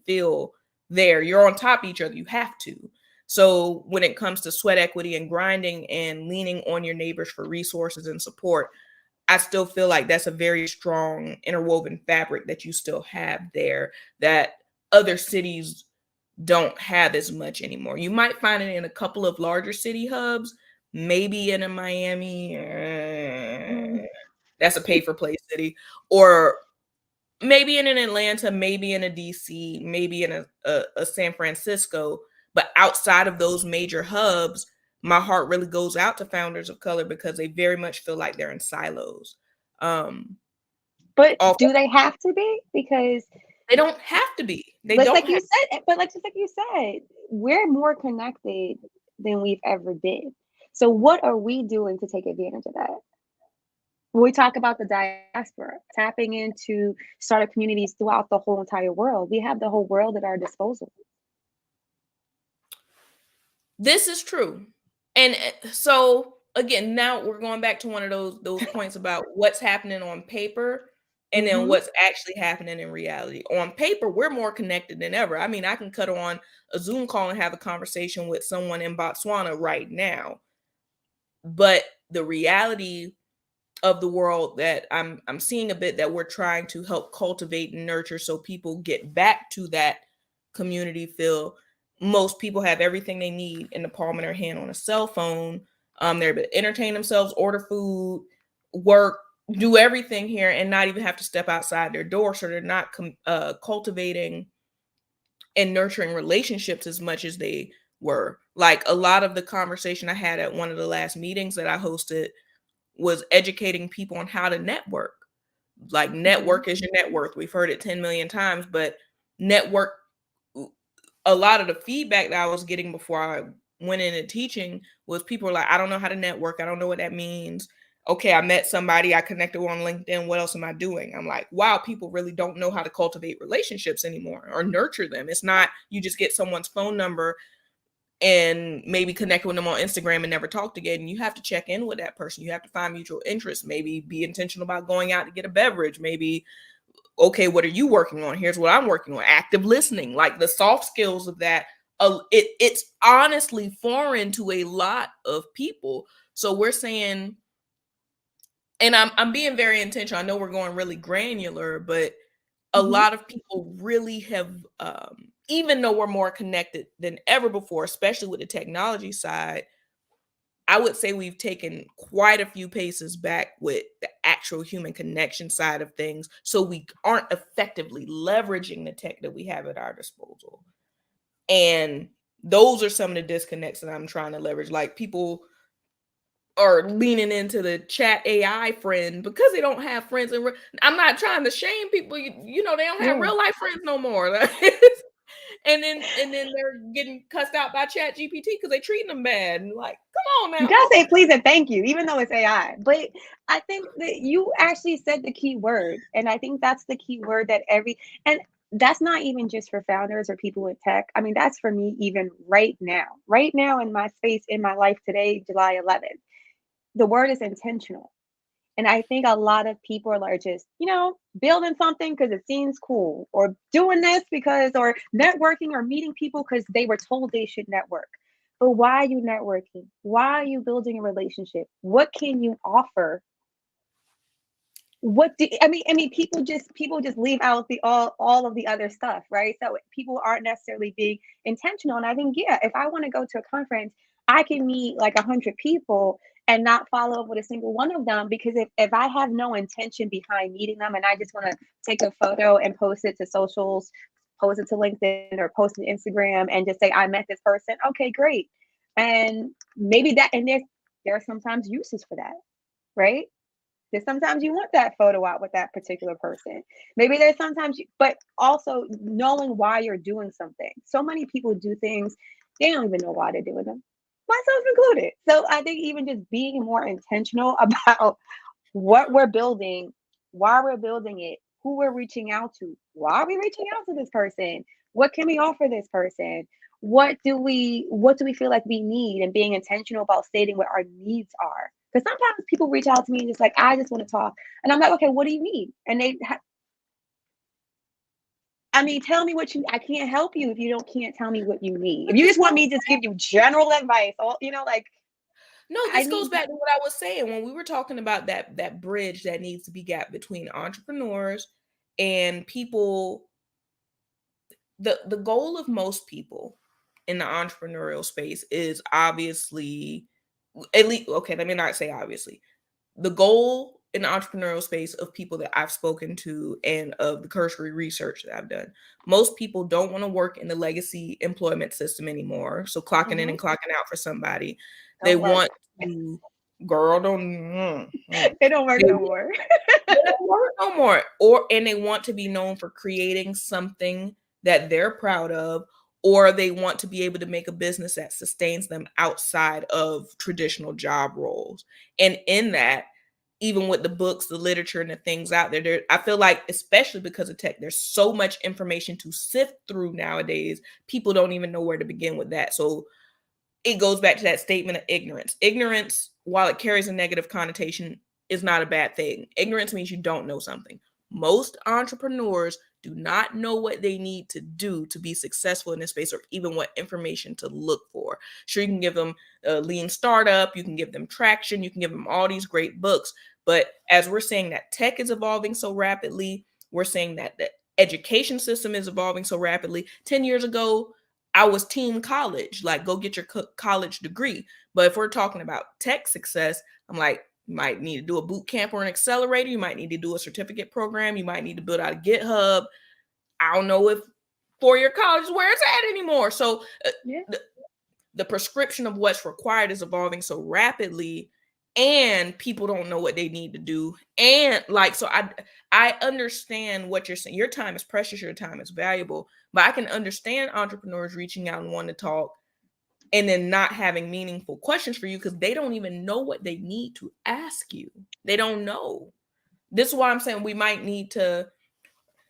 feel there. You're on top of each other. You have to. So when it comes to sweat equity and grinding and leaning on your neighbors for resources and support, I still feel like that's a very strong interwoven fabric that you still have there that other cities don't have as much anymore. You might find it in a couple of larger city hubs, maybe in a Miami. Mm. That's a pay for play city, or maybe in an Atlanta, maybe in a DC, maybe in a San Francisco. But outside of those major hubs, my heart really goes out to founders of color because they very much feel like they're in silos. Um, But all do they have to be? Because they don't have to be. They just don't like you have. said, but like just like you said, we're more connected than we've ever been. So what are we doing to take advantage of that? When we talk about the diaspora, tapping into startup communities throughout the whole entire world, we have the whole world at our disposal. This is true. And so again, now we're going back to one of those points about what's happening on paper and then Hmm. what's actually happening in reality. On paper, we're more connected than ever. I mean, I can cut on a Zoom call and have a conversation with someone in Botswana right now. But the reality of the world that I'm seeing a bit that we're trying to help cultivate and nurture so people get back to that community feel. Most people have everything they need in the palm of their hand on a cell phone. They're able to entertain themselves, order food, work. do everything here and not even have to step outside their door, so they're not cultivating and nurturing relationships as much as they were. Like a lot of the conversation I had at one of the last meetings that I hosted was educating people on how to network. Like Mm-hmm. network is your net worth. We've heard it 10 million times, but network, a lot of the feedback that I was getting before I went into teaching was people were like, I don't know how to network. I don't know what that means. Okay, I met somebody, I connected on LinkedIn. What else am I doing? I'm like, wow, people really don't know how to cultivate relationships anymore or nurture them. It's not you just get someone's phone number and maybe connect with them on Instagram and never talked again. You have to check in with that person. You have to find mutual interests, maybe be intentional about going out to get a beverage, maybe okay, what are you working on? Here's what I'm working on. Active listening, like the soft skills of that. It's honestly foreign to a lot of people. So we're saying, and I'm being very intentional. I know we're going really granular, but a Mm-hmm. lot of people really have, even though we're more connected than ever before, especially with the technology side, I would say we've taken quite a few paces back with the actual human connection side of things. So we aren't effectively leveraging the tech that we have at our disposal. And those are some of the disconnects that I'm trying to leverage. Like people are leaning into the chat AI friend because they don't have friends. And I'm not trying to shame people. You know, they don't have Yeah. real life friends no more. And then they're getting cussed out by chat GPT because they treating them bad. And like, come on You now. gotta say please and thank you, even though it's AI. But I think that you actually said the key word. And I think that's the key word that and that's not even just for founders or people in tech. I mean, that's for me even right now in my space, in my life today, July 11th. The word is intentional. And I think a lot of people are just, building something because it seems cool, or doing this because, or networking or meeting people because they were told they should network. But why are you networking? Why are you building a relationship? What can you offer? What do I mean, people just leave out the all of the other stuff, right? So people aren't necessarily being intentional. And I think, yeah, if I want to go to a conference, I can meet like 100 people and not follow up with a single one of them, because if I have no intention behind meeting them and I just want to take a photo and post it to socials, post it to LinkedIn or post it to Instagram and just say I met this person, okay, great. And maybe that, and there are sometimes uses for that, right? There's sometimes you want that photo out with that particular person. Maybe there's sometimes, but also knowing why you're doing something. So many people do things, they don't even know why they're doing them, myself included. So I think even just being more intentional about what we're building, why we're building it, who we're reaching out to, why are we reaching out to this person, what can we offer this person, what do we feel like we need, and being intentional about stating what our needs are. Because sometimes people reach out to me and just like, I just want to talk, and I'm like, okay, what do you need? And I mean, tell me what you. I can't help you if you don't can't tell me what you need. But If you this just want goes me to just give you general advice, all like no, I this goes need. back to what I was saying when we were talking about that bridge that needs to be gapped between entrepreneurs and people. The goal of most people in the entrepreneurial space is obviously, at least, okay, let me not say obviously. The goal in the entrepreneurial space of people that I've spoken to and of the cursory research that I've done, most people don't want to work in the legacy employment system anymore. So clocking in Mhm. and clocking out for somebody. They Don't work. want to, girl, don't, It don't work they no more. they don't work no more. Or and they want to be known for creating something that they're proud of, or they want to be able to make a business that sustains them outside of traditional job roles. And in that, even with the books, the literature, and the things out there, I feel like, especially because of tech, there's so much information to sift through nowadays. People don't even know where to begin with that. So it goes back to that statement of ignorance. Ignorance, while it carries a negative connotation, is not a bad thing. Ignorance means you don't know something. Most entrepreneurs do not know what they need to do to be successful in this space, or even what information to look for. Sure, you can give them a lean startup, you can give them traction, you can give them all these great books. But as we're saying that tech is evolving so rapidly, we're saying that the education system is evolving so rapidly. 10 years ago, I was team college, like go get your college degree. But if we're talking about tech success, I'm like, You might need to do a boot camp or an accelerator. You might need to do a certificate program. You might need to build out a GitHub. I don't know if 4-year college is where it's at anymore. So Yeah. the prescription of what's required is evolving so rapidly, and people don't know what they need to do. And like, so I understand what you're saying. Your time is precious, your time is valuable, but I can understand entrepreneurs reaching out and wanting to talk and then not having meaningful questions for you because they don't even know what they need to ask you. They don't know. This is why I'm saying we might need to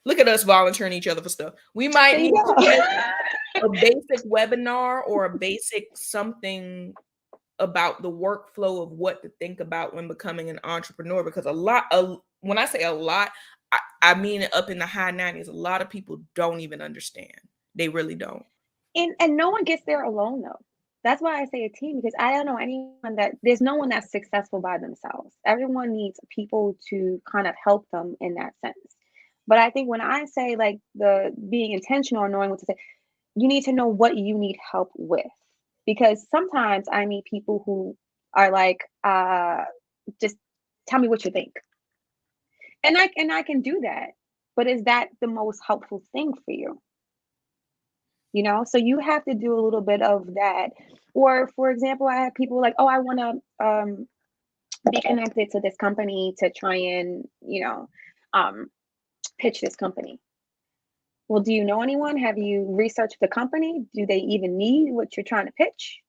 look at us volunteering each other for stuff. We might There you need to go. get a basic webinar or a basic something about the workflow of what to think about when becoming an entrepreneur, because a lot of, when I say a lot, I mean it up in the high 90s. A lot of people don't even understand. They really don't. And no one gets there alone though. That's why I say a team, because I don't know anyone that there's no one that's successful by themselves. Everyone needs people to kind of help them in that sense. But I think when I say like the being intentional or knowing what to say, you need to know what you need help with. Because sometimes I meet people who are like, just tell me what you think. And I can do that. But is that the most helpful thing for you? So you have to do a little bit of that. Or for example, I have people like, oh, I want to be connected to this company to try and um, pitch this company. Well, do you know anyone? Have you researched the company? Do they even need what you're trying to pitch?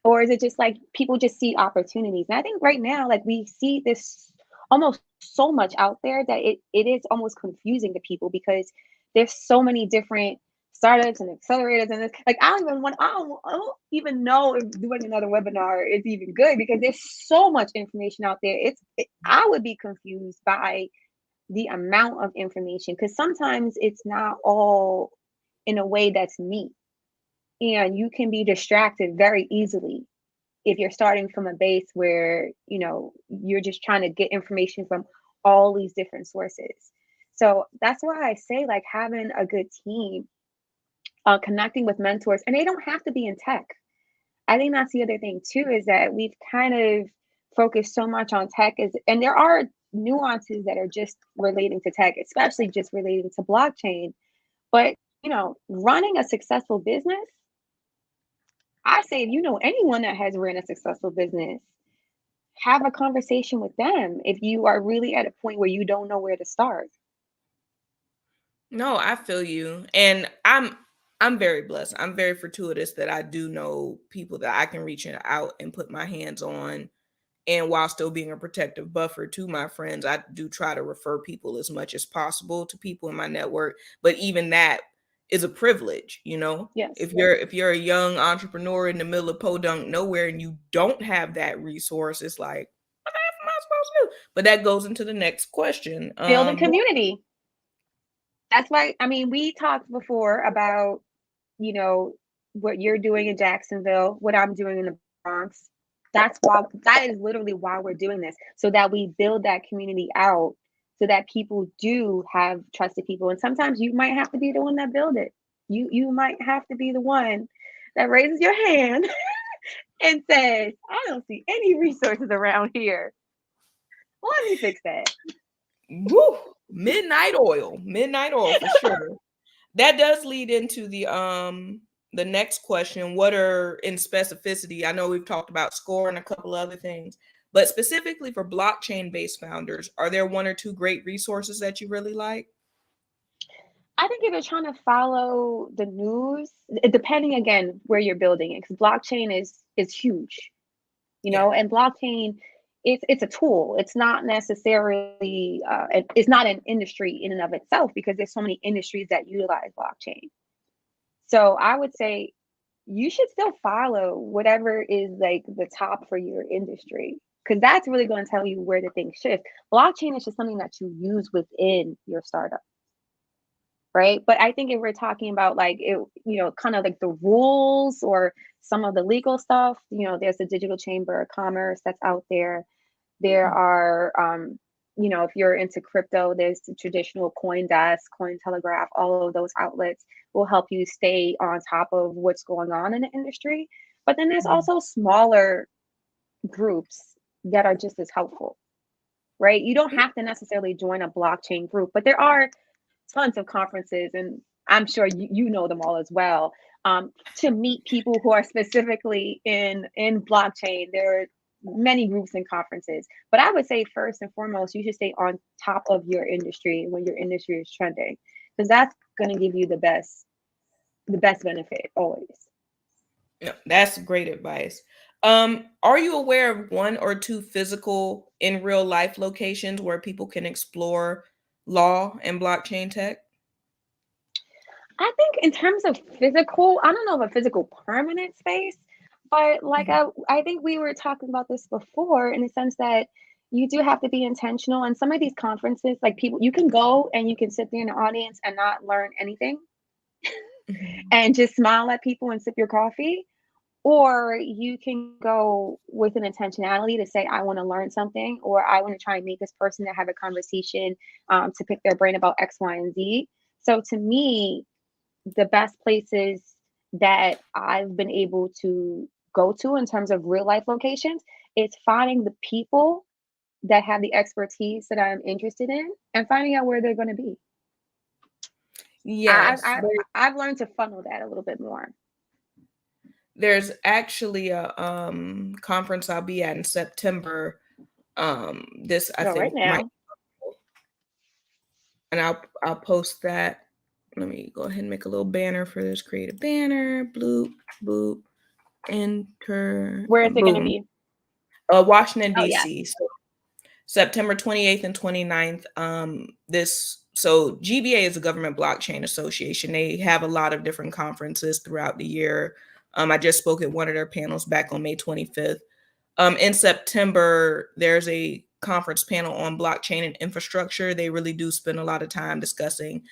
Or is it just like people just see opportunities? And I think right now, like we see this almost so much out there that it is almost confusing to people because there's so many different startups and accelerators and like I don't even know if doing another webinar is even good because there's so much information out there. I would be confused by the amount of information because sometimes it's not all in a way that's neat, and you can be distracted very easily if you're starting from a base where you're just trying to get information from all these different sources. So that's why I say like having a good team, connecting with mentors, and they don't have to be in tech. I think that's the other thing too, is that we've kind of focused so much on tech, and there are nuances that are just relating to tech, especially just relating to blockchain. But running a successful business, I say if you know anyone that has ran a successful business, have a conversation with them if you are really at a point where you don't know where to start. No, I feel you. And I'm very blessed. I'm very fortuitous that I do know people that I can reach out and put my hands on. And while still being a protective buffer to my friends, I do try to refer people as much as possible to people in my network. But even that is a privilege, you know? Yes. If you're a young entrepreneur in the middle of podunk nowhere and you don't have that resource, it's like, what the heck am I supposed to do? But that goes into the next question. Build a community. That's why, I mean, we talked before about, you know, what you're doing in Jacksonville, what I'm doing in the Bronx. That is literally why we're doing this, so that we build that community out, so that people do have trusted people. And sometimes you might have to be the one that build it. You might have to be the one that raises your hand and says, I don't see any resources around here. Let me fix that. Woo, midnight oil for sure. That does lead into the next question. What are, in specificity, I know we've talked about score and a couple other things, but specifically for blockchain based founders, are there one or two great resources that you really like? I think if you're trying to follow the news, depending again where you're building it, because blockchain is huge, Yeah. and blockchain, it's a tool. It's not necessarily it's not an industry in and of itself because there's so many industries that utilize blockchain. So I would say you should still follow whatever is like the top for your industry because that's really going to tell you where the things shift. Blockchain is just something that you use within your startup, right? But I think if we're talking about like it, kind of like the rules or some of the legal stuff, there's the Digital Chamber of Commerce that's out there. There are, if you're into crypto, there's the traditional CoinDesk, Cointelegraph, all of those outlets will help you stay on top of what's going on in the industry. But then there's also smaller groups that are just as helpful, right? You don't have to necessarily join a blockchain group, but there are tons of conferences, and I'm sure you know them all as well. To meet people who are specifically in blockchain, there are many groups and conferences. But I would say first and foremost, you should stay on top of your industry when your industry is trending, because that's going to give you the best benefit always. No, that's great advice. Are you aware of one or two physical in real life locations where people can explore law and blockchain tech? I think in terms of physical, I don't know of a physical permanent space, but like Mhm. I think we were talking about this before in the sense that you do have to be intentional. And some of these conferences, like people, you can go and you can sit there in the audience and not learn anything Mhm. and just smile at people and sip your coffee. Or you can go with an intentionality to say, I want to learn something, or I want to try and meet this person to have a conversation, to pick their brain about X, Y, and Z. So to me, the best places that I've been able to go to in terms of real life locations is finding the people that have the expertise that I'm interested in and finding out where they're going to be. I, Yes, I, I've learned to funnel that a little bit more. there's actually a conference I'll be at in September. This I Go right think might, now. and I'll post that. Let me go ahead and make a little banner for this. Create a banner. Bloop bloop. Enter. Where is it going to Boom. be? Washington Oh, yes. D.C. So September 28th and 29th. So GBA is a government blockchain association. They have a lot of different conferences throughout the year. I just spoke at one of their panels back on May 25th. In September, there's a conference panel on blockchain and infrastructure. They really do spend a lot of time discussing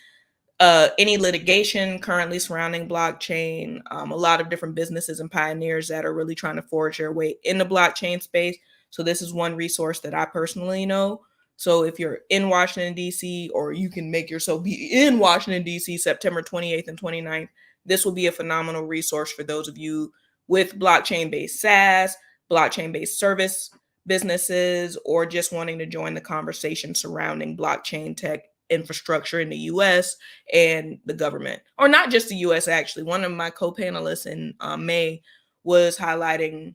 any litigation currently surrounding blockchain, a lot of different businesses and pioneers that are really trying to forge their way in the blockchain space. So this is one resource that I personally know. So if you're in Washington, D.C., or you can make yourself be in Washington, D.C., September 28th and 29th, this will be a phenomenal resource for those of you with blockchain-based SaaS, blockchain-based service businesses, or just wanting to join the conversation surrounding blockchain tech infrastructure in the US and the government, or not just the US. Actually, one of my co-panelists in May was highlighting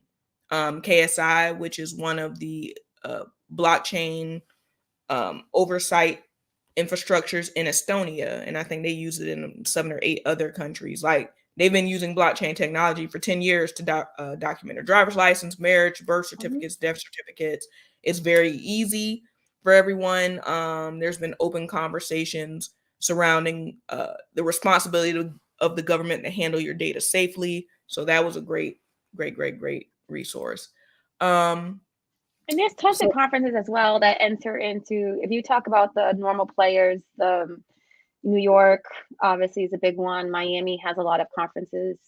KSI, which is one of the blockchain oversight infrastructures in Estonia, and I think they use it in 7 or 8 other countries. Like they've been using blockchain technology for 10 years to document their driver's license, marriage, birth Mhm. certificates, death certificates. It's very easy for everyone. There's been open conversations surrounding the responsibility of the government to handle your data safely. So that was a great resource. Um, And there's tons of so conferences as well that enter into, if you talk about the normal players, the New York obviously is a big one. Miami has a lot of conferences,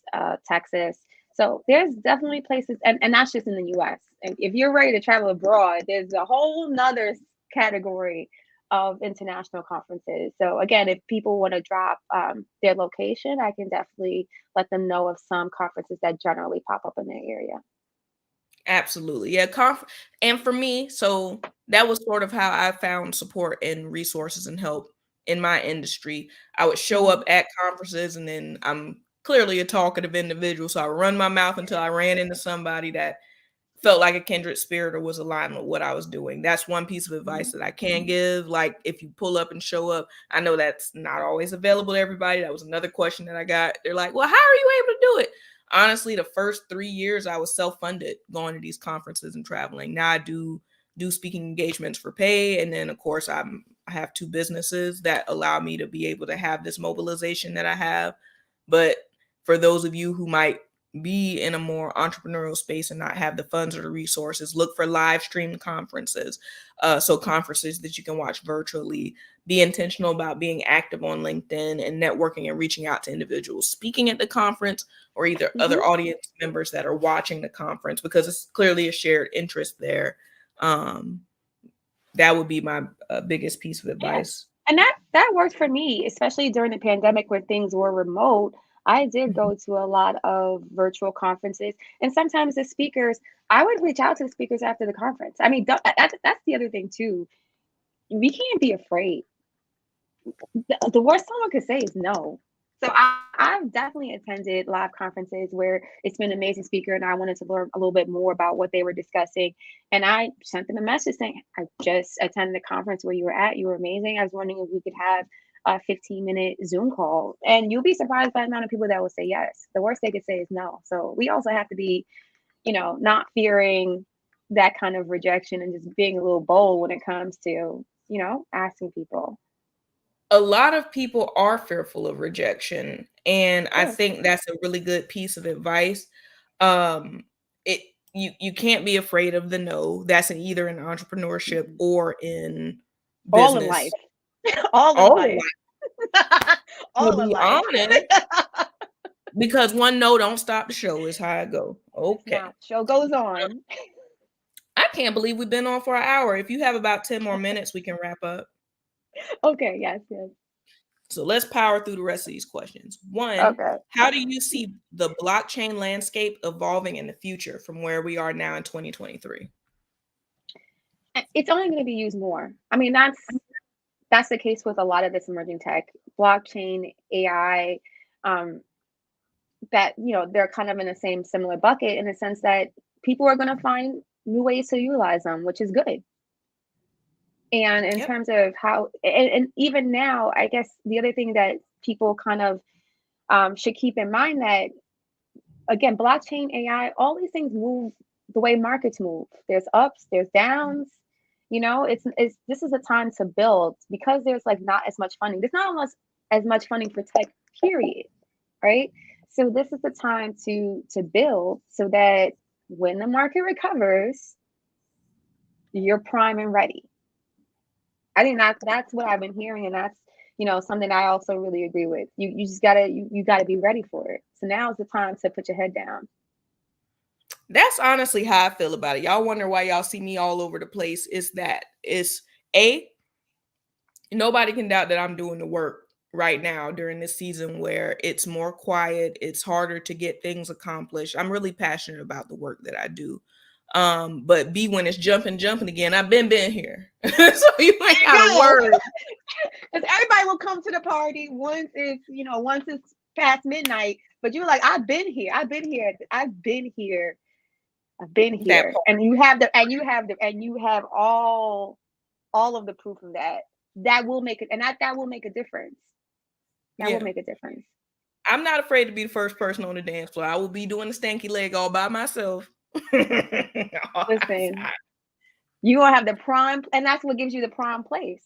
Texas. So there's definitely places, and that's just in the US. And if you're ready to travel abroad, there's a whole nother category of international conferences. So again, if people want to drop their location, I can definitely let them know of some conferences that generally pop up in their area. absolutely. Yeah, and for me, so that was sort of how I found support and resources and help in my industry. I would show Hmm. up at conferences, and then I'm clearly a talkative individual, so I run my mouth until I ran into somebody that felt like a kindred spirit or was aligned with what I was doing. That's one piece of advice Hmm. that I can give. Like if you pull up and show up, I know that's not always available to everybody. That was another question that I got. They're like, "Well, how are you able to do it?" Honestly, the first 3 years I was self-funded going to these conferences and traveling. Now I do speaking engagements for pay, and then of course I have two businesses that allow me to be able to have this mobilization that I have. But for those of you who might be in a more entrepreneurial space and not have the funds or the resources, look for live stream conferences. So conferences that you can watch virtually. Be intentional about being active on LinkedIn and networking and reaching out to individuals speaking at the conference, or either Hmm. other audience members that are watching the conference, because it's clearly a shared interest there. Um, that would be my biggest piece of Yeah. advice. And that worked for me, especially during the pandemic when things were remote. I did go to a lot of virtual conferences, and sometimes the speakers, I would reach out to the speakers after the conference. I mean, that's the other thing too. We can't be afraid. The worst someone could say is no. So I've definitely attended live conferences where it's been an amazing speaker and I wanted to learn a little bit more about what they were discussing. And I sent them a message saying, I just attended the conference where you were at. You were amazing. I was wondering if we could have a 15-minute Zoom call. And you'll be surprised by the amount of people that will say yes. The worst they could say is no. So we also have to be, not fearing that kind of rejection and just being a little bold when it comes to, asking people. A lot of people are fearful of rejection, and I Sure. think that's a really good piece of advice. Um, it you can't be afraid of the no. That's in either in entrepreneurship Mhm. or in All in business. life. All in All of life. life, to All in be life. honest, because one no don't stop the show is how I go. Does Okay. not. Show goes on. I can't believe we've been on for an hour. If you have about 10 more minutes, we can wrap up. Okay, yes, yes. So let's power through the rest of these questions. One, Okay. how do you see the blockchain landscape evolving in the future from where we are now in 2023? It's only going to be used more. I mean, that's the case with a lot of this emerging tech, blockchain, AI, um, that they're kind of in the same similar bucket in the sense that people are going to find new ways to utilize them, which is good. And in Yep. terms of how, and even now, I guess the other thing that people kind of should keep in mind that again, blockchain, AI, all these things move the way markets move. There's ups, there's downs. It's this is a time to build because there's like not as much funding. There's not almost as much funding for tech, period. Right. So this is the time to build so that when the market recovers, you're prime and ready. I think that's what I've been hearing, and that's something I also really agree with. You just gotta be ready for it. So now is the time to put your head down. That's honestly how I feel about it. Y'all wonder why y'all see me all over the place. Is that it's A, nobody can doubt that I'm doing the work right now during this season where it's more quiet, it's harder to get things accomplished. I'm really passionate about the work that I do. But B, when it's jumping again, I've been here. So you ain't got to Yes, worry. because everybody will come to the party once it's past midnight. But you're like, I've been here. I've been here. I've been here. I've been That here. part. And you have all of the proof of that. That will make it, and that will make a difference. That will Yeah. make a difference. I'm not afraid to be the first person on the dance floor. I will be doing the stanky leg all by myself. All Listen, outside. you gonna have the prime, and that's what gives you the prime place.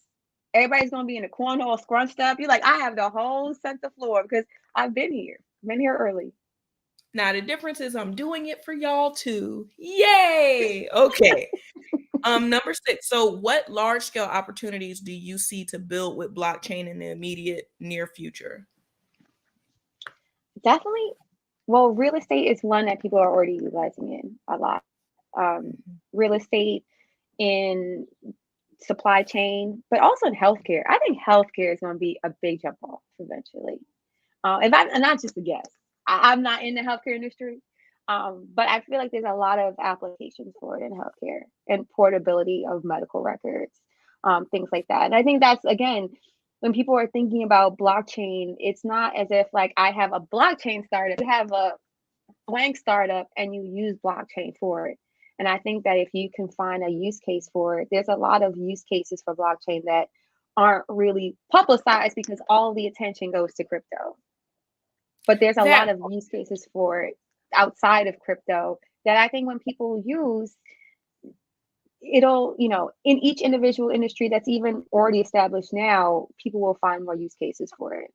Everybody's gonna be in the corner all scrunched up. You're like, I have the whole center floor because I've been here. Been here early. Now the difference is I'm doing it for y'all too. Yay! Okay. Number 6. So what large scale opportunities do you see to build with blockchain in the immediate near future? Definitely. Well, real estate is one that people are already utilizing in a lot. Real estate in supply chain, but also in healthcare. I think healthcare is going to be a big jump off eventually. And not just a guess. I'm not in the healthcare industry, but I feel like there's a lot of applications for it in healthcare and portability of medical records, things like that. And I think that's again, when people are thinking about blockchain, it's not as if like I have a blockchain startup, you have a blank startup, and you use blockchain for it. And I think that if you can find a use case for it, there's a lot of use cases for blockchain that aren't really publicized because all the attention goes to crypto. But there's a That lot of use cases for it outside of crypto that I think when people use, it'll, in each individual industry that's even already established now, people will find more use cases for it.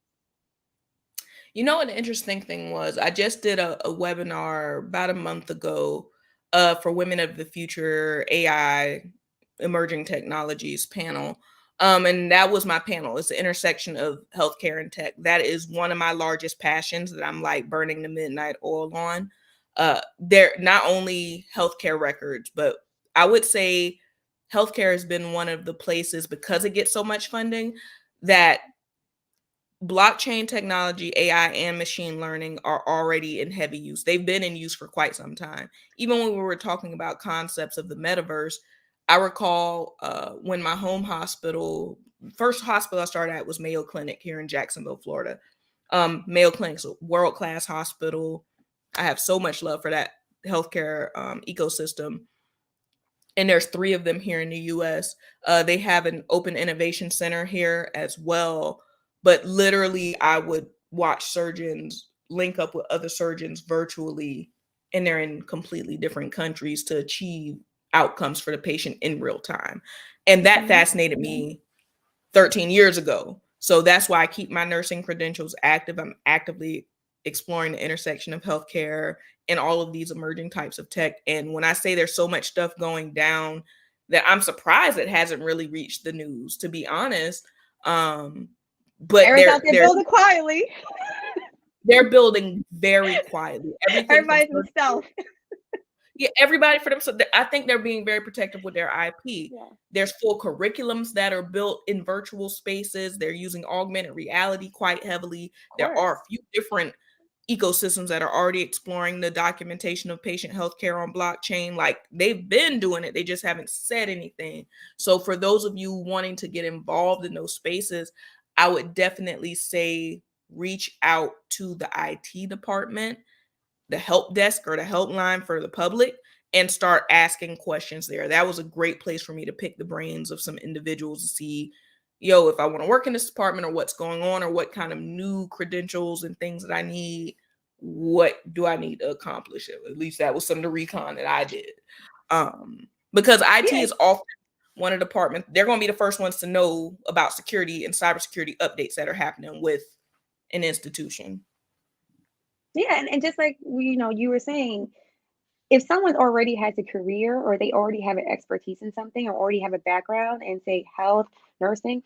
You know what the interesting thing was? I just did a webinar about a month ago for Women of the Future AI Emerging Technologies panel. And that was my panel. It's the intersection of healthcare and tech. That is one of my largest passions that I'm like burning the midnight oil on. They're not only healthcare records, but I would say healthcare has been one of the places because it gets so much funding that blockchain technology, AI, and machine learning are already in heavy use. They've been in use for quite some time. Even when we were talking about concepts of the metaverse, I recall when my home hospital, first hospital I started at was Mayo Clinic here in Jacksonville, Florida. Mayo Clinic's a world-class hospital. I have so much love for that healthcare ecosystem, and there's three of them here in the US. They have an open innovation center here as well. But literally, I would watch surgeons link up with other surgeons virtually, and they're in completely different countries to achieve outcomes for the patient in real time. And that Mm-hmm. fascinated me 13 years ago. So that's why I keep my nursing credentials active. I'm actively exploring the intersection of healthcare and all of these emerging types of tech. And when I say there's so much stuff going down, that I'm surprised it hasn't really reached the news, to be honest. But Everyone's out there building quietly. they're building very quietly. Everything from Everybody's in stealth. yeah, everybody for them. So I think they're being very protective with their IP. Yeah, of There's full curriculums that are built in virtual spaces. They're using augmented reality quite heavily. There are course. a few different ecosystems that are already exploring the documentation of patient healthcare on blockchain. Like they've been doing it, they just haven't said anything. So for those of you wanting to get involved in those spaces, I would definitely say reach out to the IT department, the help desk or the helpline for the public, and start asking questions there. That was a great place for me to pick the brains of some individuals to see, yo, if I want to work in this department or what's going on or what kind of new credentials and things that I need, what do I need to accomplish? At least that was some of the recon that I did. Because IT Yeah, is often one of the departments, they're going to be the first ones to know about security and cybersecurity updates that are happening with an institution. yeah, and just like you were saying, if someone already has a career or they already have an expertise in something or already have a background in say health, nursing,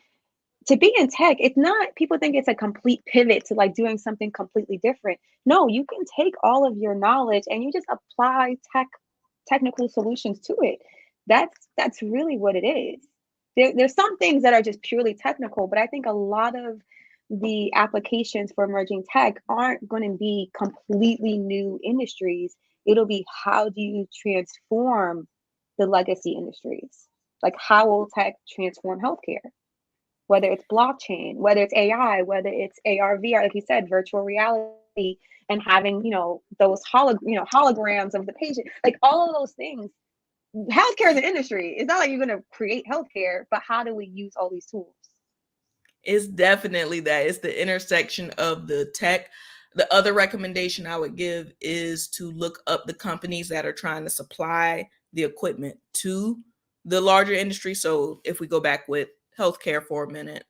to be in tech, it's not, people think it's a complete pivot to like doing something completely different. No, you can take all of your knowledge and you just apply technical solutions to it. That's really what it is. There's some things that are just purely technical, but I think a lot of the applications for emerging tech aren't going to be completely new industries. It'll be, how do you transform the legacy industries? Like, how will tech transform healthcare? Whether it's blockchain, whether it's AI, whether it's AR, VR, like you said, virtual reality, and having, those holograms of the patient, like all of those things. Healthcare is an industry. It's not like you're going to create healthcare, but how do we use all these tools? It's definitely that. It's the intersection of the tech. The other recommendation I would give is to look up the companies that are trying to supply the equipment to the larger industry. So if we go back with healthcare for a minute,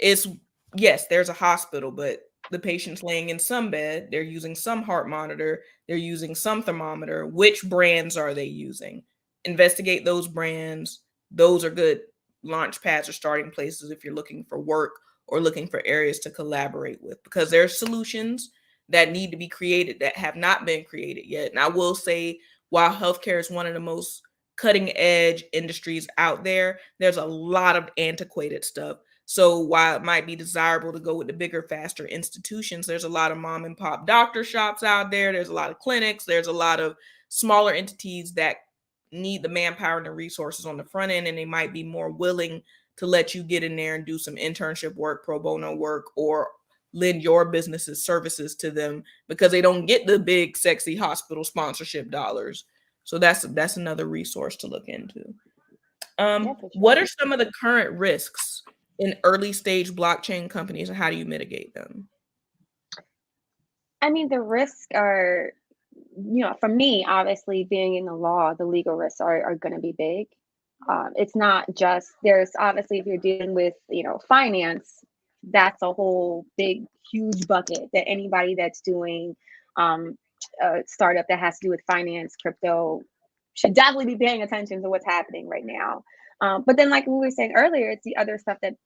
it's yes, there's a hospital, but the patient's laying in some bed, they're using some heart monitor, they're using some thermometer. Which brands are they using? Investigate those brands. Those are good launch pads or starting places if you're looking for work or looking for areas to collaborate with, because there are solutions that need to be created that have not been created yet. And I will say, while healthcare is one of the most cutting edge industries out there, there's a lot of antiquated stuff. So while it might be desirable to go with the bigger, faster institutions, there's a lot of mom and pop doctor shops out there. There's a lot of clinics. There's a lot of smaller entities that need the manpower and the resources on the front end, and they might be more willing to let you get in there and do some internship work, pro bono work, or lend your business's services to them because they don't get the big, sexy hospital sponsorship dollars. So that's another resource to look into. Yeah, for What sure. are some of the current risks in early stage blockchain companies and how do you mitigate them? I mean, the risks are, for me, obviously, being in the law, the legal risks are going to be big. It's not just, there's obviously, if you're dealing with, finance, that's a whole big, huge bucket that anybody that's doing um, a startup that has to do with finance, crypto, should definitely be paying attention to what's happening right now. But then, like we were saying earlier, it's the other stuff that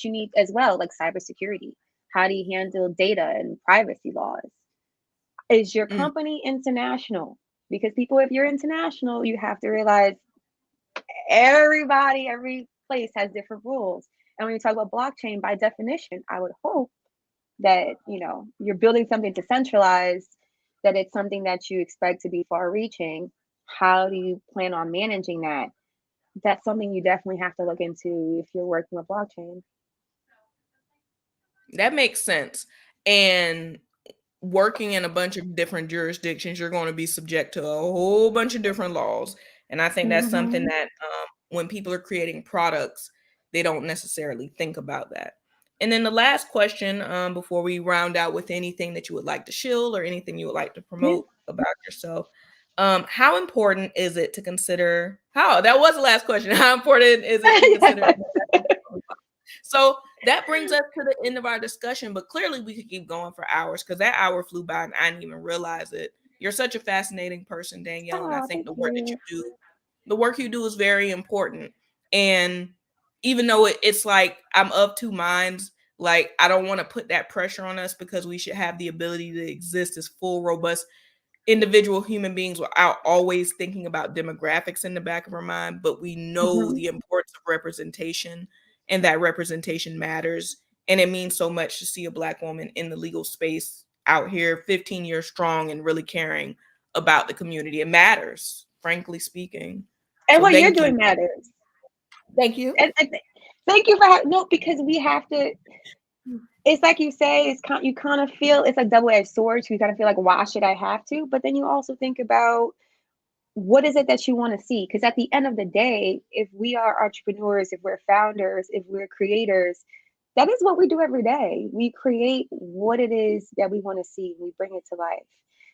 you need as well, like cybersecurity. How do you handle data and privacy laws? Is your Mm, company international? Because people, if you're international, you have to realize every place has different rules. And when you talk about blockchain, by definition, I would hope that, you're building something decentralized, that it's something that you expect to be far reaching. How do you plan on managing that? That's something you definitely have to look into if you're working with blockchain. That makes sense. And working in a bunch of different jurisdictions, you're going to be subject to a whole bunch of different laws. And I think that's something Hmm. that when people are creating products, they don't necessarily think about that. And then the last question, before we round out with anything that you would like to shill or anything you would like to Yeah. promote about yourself, how important is it to consider? How that was the last question. How important is it to consider? So that brings us to the end of our discussion, but clearly we could keep going for hours because that hour flew by and I didn't even realize it. You're such a fascinating person, Danielle, and I Oh, think thank the work that you you. do, the work you do is very important. And even though it's like I'm of two minds, like I don't want to put that pressure on us because we should have the ability to exist as full, robust individual human beings without always thinking about demographics in the back of our mind, but we know Hmm. the importance of representation and that representation matters. And it means so much to see a Black woman in the legal space out here 15 years strong and really caring about the community. It matters, frankly speaking. And So what you're thank you. doing matters. Thank you. And thank you for no, because we have to. It's like you say, you kind of feel it's like double-edged sword. So you kind of feel like, why should I have to? But then you also think about what is it that you want to see? Because at the end of the day, if we are entrepreneurs, if we're founders, if we're creators, that is what we do every day. We create what it is that we want to see. We bring it to life.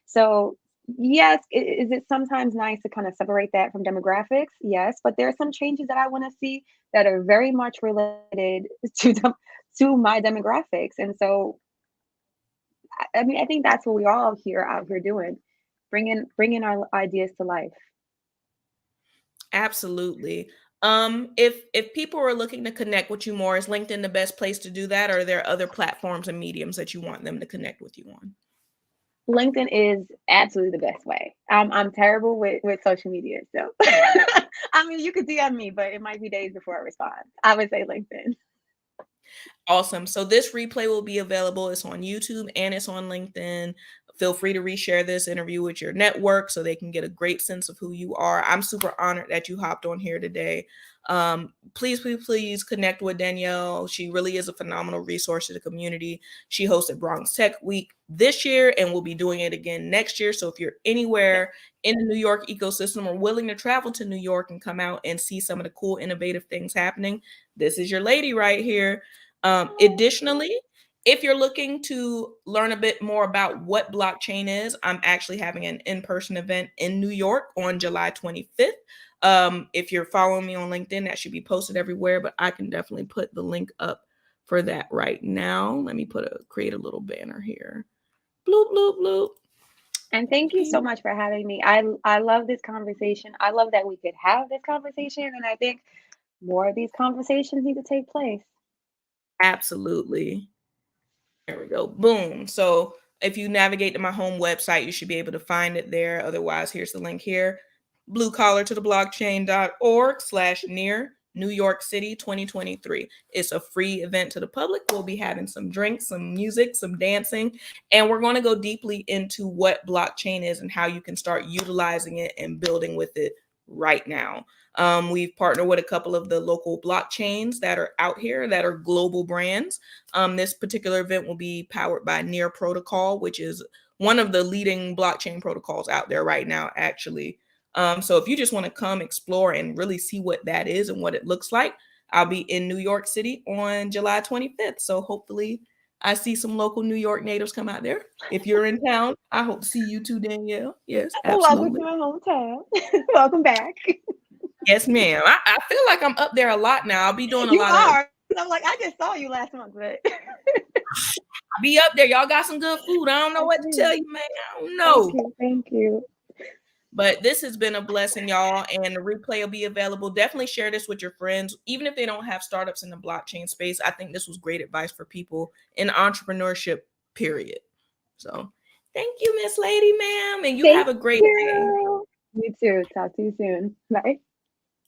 So yes, is it sometimes nice to kind of separate that from demographics? Yes, but there are some changes that I want to see that are very much related to to my demographics. And so, I mean, I think that's what we all here out here doing, bringing our ideas to life. Absolutely. If people are looking to connect with you more, is LinkedIn the best place to do that, or are there other platforms and mediums that you want them to connect with you on? LinkedIn is absolutely the best way. I'm terrible with social media, so I mean, you could DM me, but it might be days before I respond. I would say LinkedIn. Awesome. So this replay will be available. It's on YouTube and it's on LinkedIn. Feel free to reshare this interview with your network so they can get a great sense of who you are. I'm super honored that you hopped on here today. Please connect with Danielle. She really is a phenomenal resource to the community. She hosted Bronx Tech Week this year and will be doing it again next year. So if you're Yes. anywhere in the New York ecosystem or willing to travel to New York and come out and see some of the cool, innovative things happening, this is your lady right here. Additionally, if you're looking to learn a bit more about what blockchain is, I'm actually having an in-person event in New York on July 25th. If you're following me on LinkedIn, that should be posted everywhere, but I can definitely put the link up for that right now. Let me create a little banner here. Bloop, bloop, bloop. And thank you so much for having me. I love this conversation. I love that we could have this conversation, and I think more of these conversations need to take place. Absolutely. There we go. Boom. So if you navigate to my home website, you should be able to find it there. Otherwise, here's the link here. Blue collar to the blockchain.org/near New York City 2023. It's a free event to the public. We'll be having some drinks, some music, some dancing, and we're going to go deeply into what blockchain is and how you can start utilizing it and building with it right now. We've partnered with a couple of the local blockchains that are out here that are global brands. This particular event will be powered by Near Protocol, which is one of the leading blockchain protocols out there right now, actually. So if you just want to come explore and really see what that is and what it looks like, I'll be in New York City on July 25th. So hopefully I see some local New York natives come out there. If you're in town, I hope to see you too, Danielle. Yes, Welcome to absolutely. my hometown. Welcome back. Yes, ma'am. I feel like I'm up there a lot now. I'll be doing a You lot of are. I'm like, I just saw you last month, but be up there. Y'all got some good food. I don't know I what to do. tell you, man. I don't Thank know. you. Thank you. But this has been a blessing, y'all. And the replay will be available. Definitely share this with your friends, even if they don't have startups in the blockchain space. I think this was great advice for people in entrepreneurship, period. So thank you, Miss Lady, ma'am. And you have Thank a great day. you. You too. Talk to you soon. Bye.